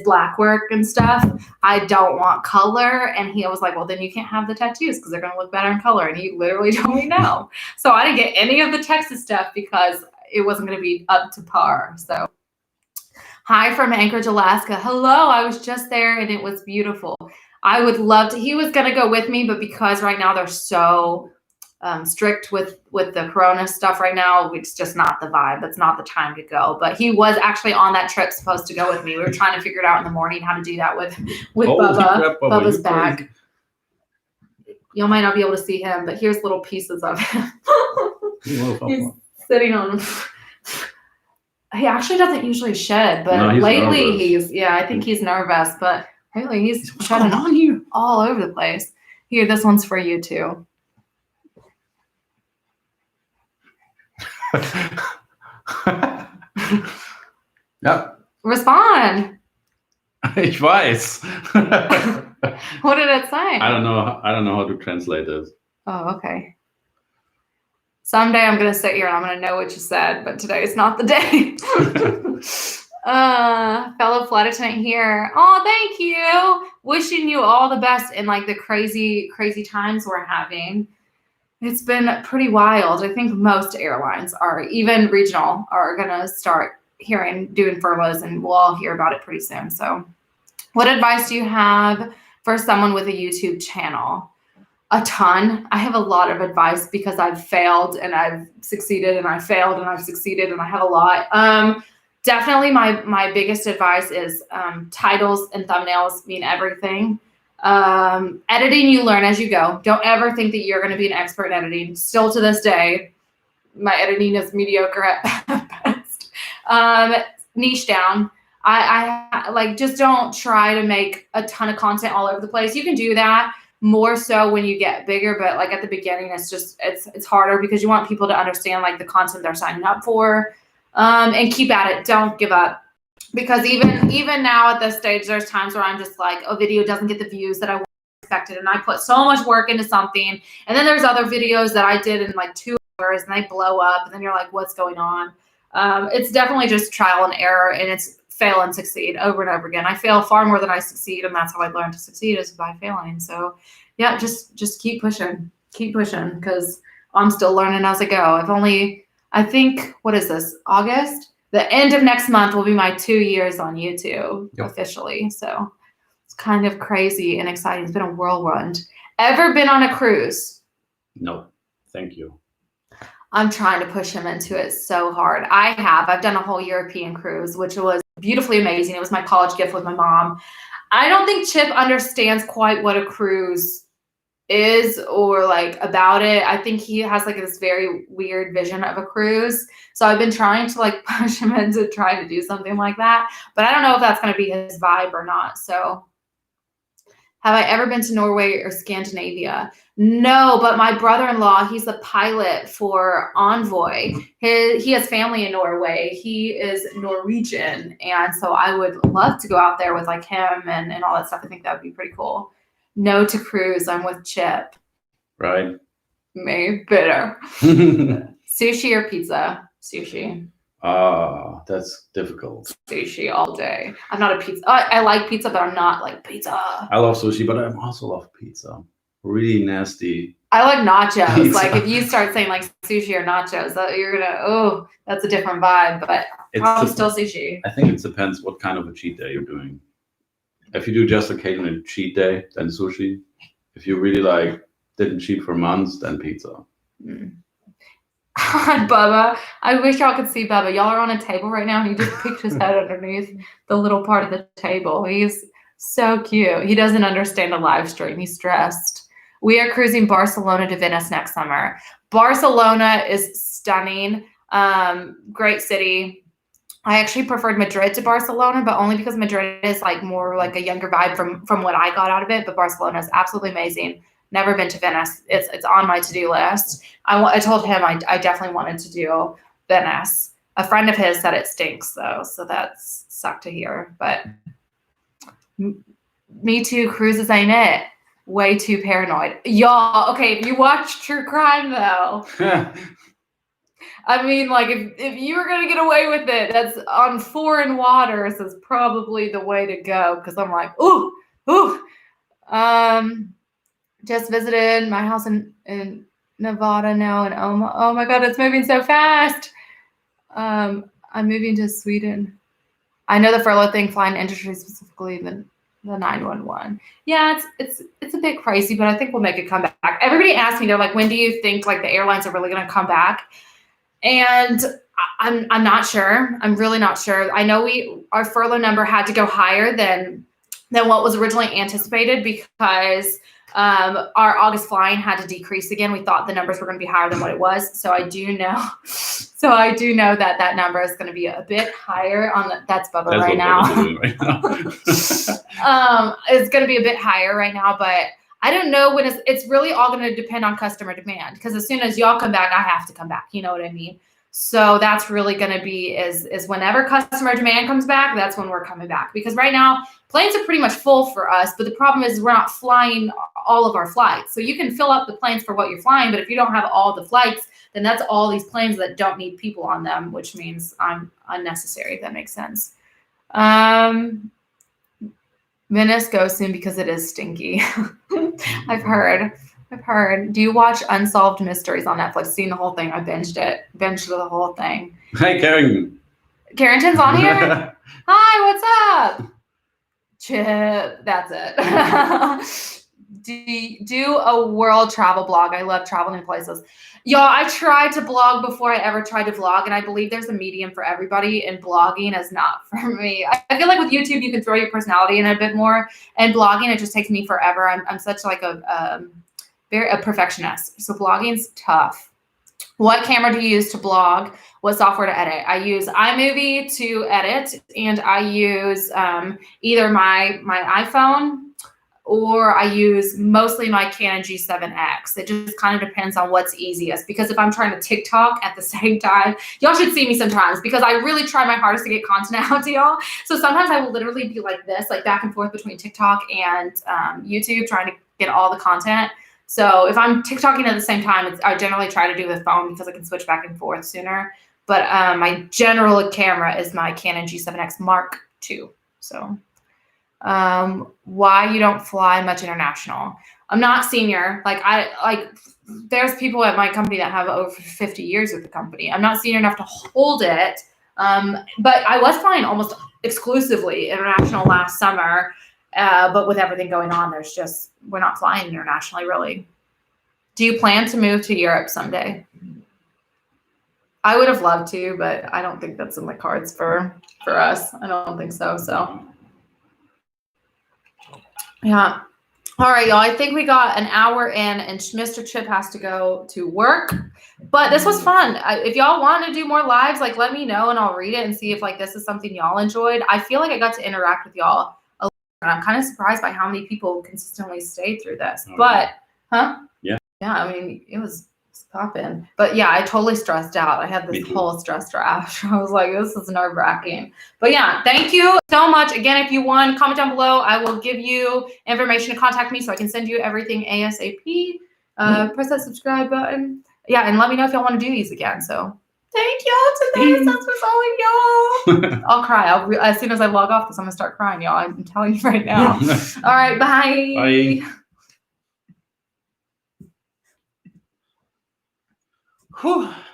black work and stuff, I don't want color. And he was like, well, then you can't have the tattoos because they're gonna look better in color. And he literally told me no. So I didn't get any of the Texas stuff because it wasn't gonna be up to par. So. Hi from Anchorage, Alaska. Hello, I was just there and it was beautiful. I would love to, he was gonna go with me, but because right now they're so strict with the Corona stuff right now, it's just not the vibe. It's not the time to go. But he was actually on that trip supposed to go with me. We were trying to figure it out in the morning how to do that with Bubba. Bubba's bag. You might not be able to see him, but here's little pieces of him. He's sitting on He actually doesn't usually shed, but no, lately I think he's nervous, but lately he's shedding on you all over the place. Here, this one's for you too. Ja. Respond. Ich weiß. What did it say? I don't know how to translate this. Oh, okay. Someday I'm going to sit here and I'm going to know what you said, but today is not the day. Fellow flight attendant here. Oh, thank you. Wishing you all the best in like the crazy, crazy times we're having. It's been pretty wild. I think most airlines are, even regional, are going to start doing furloughs, and we'll all hear about it pretty soon. So what advice do you have for someone with a YouTube channel? A ton. I have a lot of advice because I've failed and I've succeeded and I've failed and I've succeeded and I have a lot. Definitely my biggest advice is titles and thumbnails mean everything. Editing, you learn as you go. Don't ever think that you're going to be an expert in editing. Still to this day, my editing is mediocre at best. Niche down. I like, just don't try to make a ton of content all over the place. You can do that more so when you get bigger, but like at the beginning, it's harder because you want people to understand like the content they're signing up for, and keep at it. Don't give up, because even now at this stage, there's times where I'm just like, a video doesn't get the views that I expected, and I put so much work into something, and then there's other videos that I did in like 2 hours and they blow up, and then you're like, what's going on? It's definitely just trial and error, and it's fail and succeed over and over again. I fail far more than I succeed, and that's how I learn to succeed, is by failing. So yeah, just keep pushing, because I'm still learning as I go. I think, what is this, August? The end of next month will be my 2 years on YouTube officially. So it's kind of crazy and exciting. It's been a whirlwind. Ever been on a cruise? No, thank you. I'm trying to push him into it so hard. I've done a whole European cruise, which was beautifully amazing. It was my college gift with my mom. I don't think Chip understands quite what a cruise is or like about it. I think he has like this very weird vision of a cruise. So I've been trying to like push him into trying to do something like that, but I don't know if that's going to be his vibe or not. So have I ever been to Norway or Scandinavia? No, but my brother-in-law, he's a pilot for Envoy. He has family in Norway. He is Norwegian. And so I would love to go out there with like him and all that stuff. I think that would be pretty cool. No to cruise. I'm with Chip. Right. Maybe bitter. Sushi or pizza? Sushi. That's difficult. Sushi all day. I'm not a pizza. I like pizza, but I'm not like pizza. I love sushi, but I also love pizza. Really nasty. I like nachos. Pizza. Like if you start saying like sushi or nachos, you're gonna, that's a different vibe. But probably still sushi. I think it depends what kind of a cheat day you're doing. If you do just occasionally cheat day, then sushi. If you really like didn't cheat for months, then pizza. Bubba, I wish y'all could see Bubba. Y'all are on a table right now, and he just picked his head underneath the little part of the table. He's so cute. He doesn't understand a live stream. He's stressed. We are cruising Barcelona to Venice next summer. Barcelona is stunning. Great city. I actually preferred Madrid to Barcelona, but only because Madrid is like more like a younger vibe from what I got out of it. But Barcelona is absolutely amazing. Never been to Venice. It's on my to-do list. I told him I definitely wanted to do Venice. A friend of his said it stinks though, so that's sucked to hear. But me too. Cruises ain't it. Way too paranoid. Y'all, okay, if you watch true crime though, I mean, like if you were gonna get away with it, that's on foreign waters is probably the way to go. Because I'm like, ooh. Just visited my house in Nevada now, and oh my God, it's moving so fast. I'm moving to Sweden. I know the furlough thing, flying industry specifically, the 911. Yeah, it's a bit crazy, but I think we'll make it come back. Everybody asks me, they're like, when do you think like the airlines are really going to come back? And I'm not sure. I'm really not sure. I know our furlough number had to go higher than what was originally anticipated because our August flying had to decrease again. We thought the numbers were going to be higher than what it was. So I do know that number is going to be a bit higher that's Bubba right now. It's going to be a bit higher right now, but I don't know when it's really all going to depend on customer demand. Because as soon as y'all come back, I have to come back. You know what I mean? So that's really going to be is whenever customer demand comes back, that's when we're coming back. Because right now planes are pretty much full for us, but the problem is we're not flying all of our flights. So you can fill up the planes for what you're flying, but if you don't have all the flights, then that's all these planes that don't need people on them, which means I'm unnecessary, if that makes sense. Venice go soon because it is stinky. I've heard. Do you watch Unsolved Mysteries on Netflix? Seen the whole thing. I binged the whole thing. Hi, Karen. Carrington's on here? Hi, what's up? Chip, that's it. Do a world travel blog. I love traveling places. Y'all, I tried to blog before I ever tried to vlog, and I believe there's a medium for everybody, and blogging is not for me. I feel like with YouTube, you can throw your personality in a bit more, and blogging, it just takes me forever. I'm such like a perfectionist. So blogging's tough. What camera do you use to blog? What software to edit? I use iMovie to edit, and I use either my iPhone, or I use mostly my Canon G7X. It just kind of depends on what's easiest, because if I'm trying to TikTok at the same time, y'all should see me sometimes, because I really try my hardest to get content out to y'all. So sometimes I will literally be like this, like back and forth between TikTok and YouTube, trying to get all the content. So if I'm TikToking at the same time, I generally try to do the phone because I can switch back and forth sooner. But my general camera is my Canon G7X Mark II. So why you don't fly much international? I'm not senior. There's people at my company that have over 50 years with the company. I'm not senior enough to hold it. But I was flying almost exclusively international last summer. But with everything going on, we're not flying internationally, really. Do you plan to move to Europe someday? I would have loved to, but I don't think that's in the cards for us. I don't think so. So, yeah. All right, y'all. I think we got an hour in, and Mr. Chip has to go to work. But this was fun. If y'all want to do more lives, let me know, and I'll read it and see if this is something y'all enjoyed. I feel like I got to interact with y'all. And I'm kind of surprised by how many people consistently stayed through this. But, Yeah, I mean, it was popping. But yeah, I totally stressed out. I had this whole stress draft. I was like, this is nerve-wracking. But yeah, thank you so much. Again, if you want, comment down below. I will give you information to contact me so I can send you everything ASAP. Press that subscribe button. Yeah, and let me know if y'all want to do these again. So thank y'all today. That's for all y'all. I'll cry. As soon as I log off this, I'm going to start crying, y'all. I'm telling you right now. All right, bye. Bye. Whew.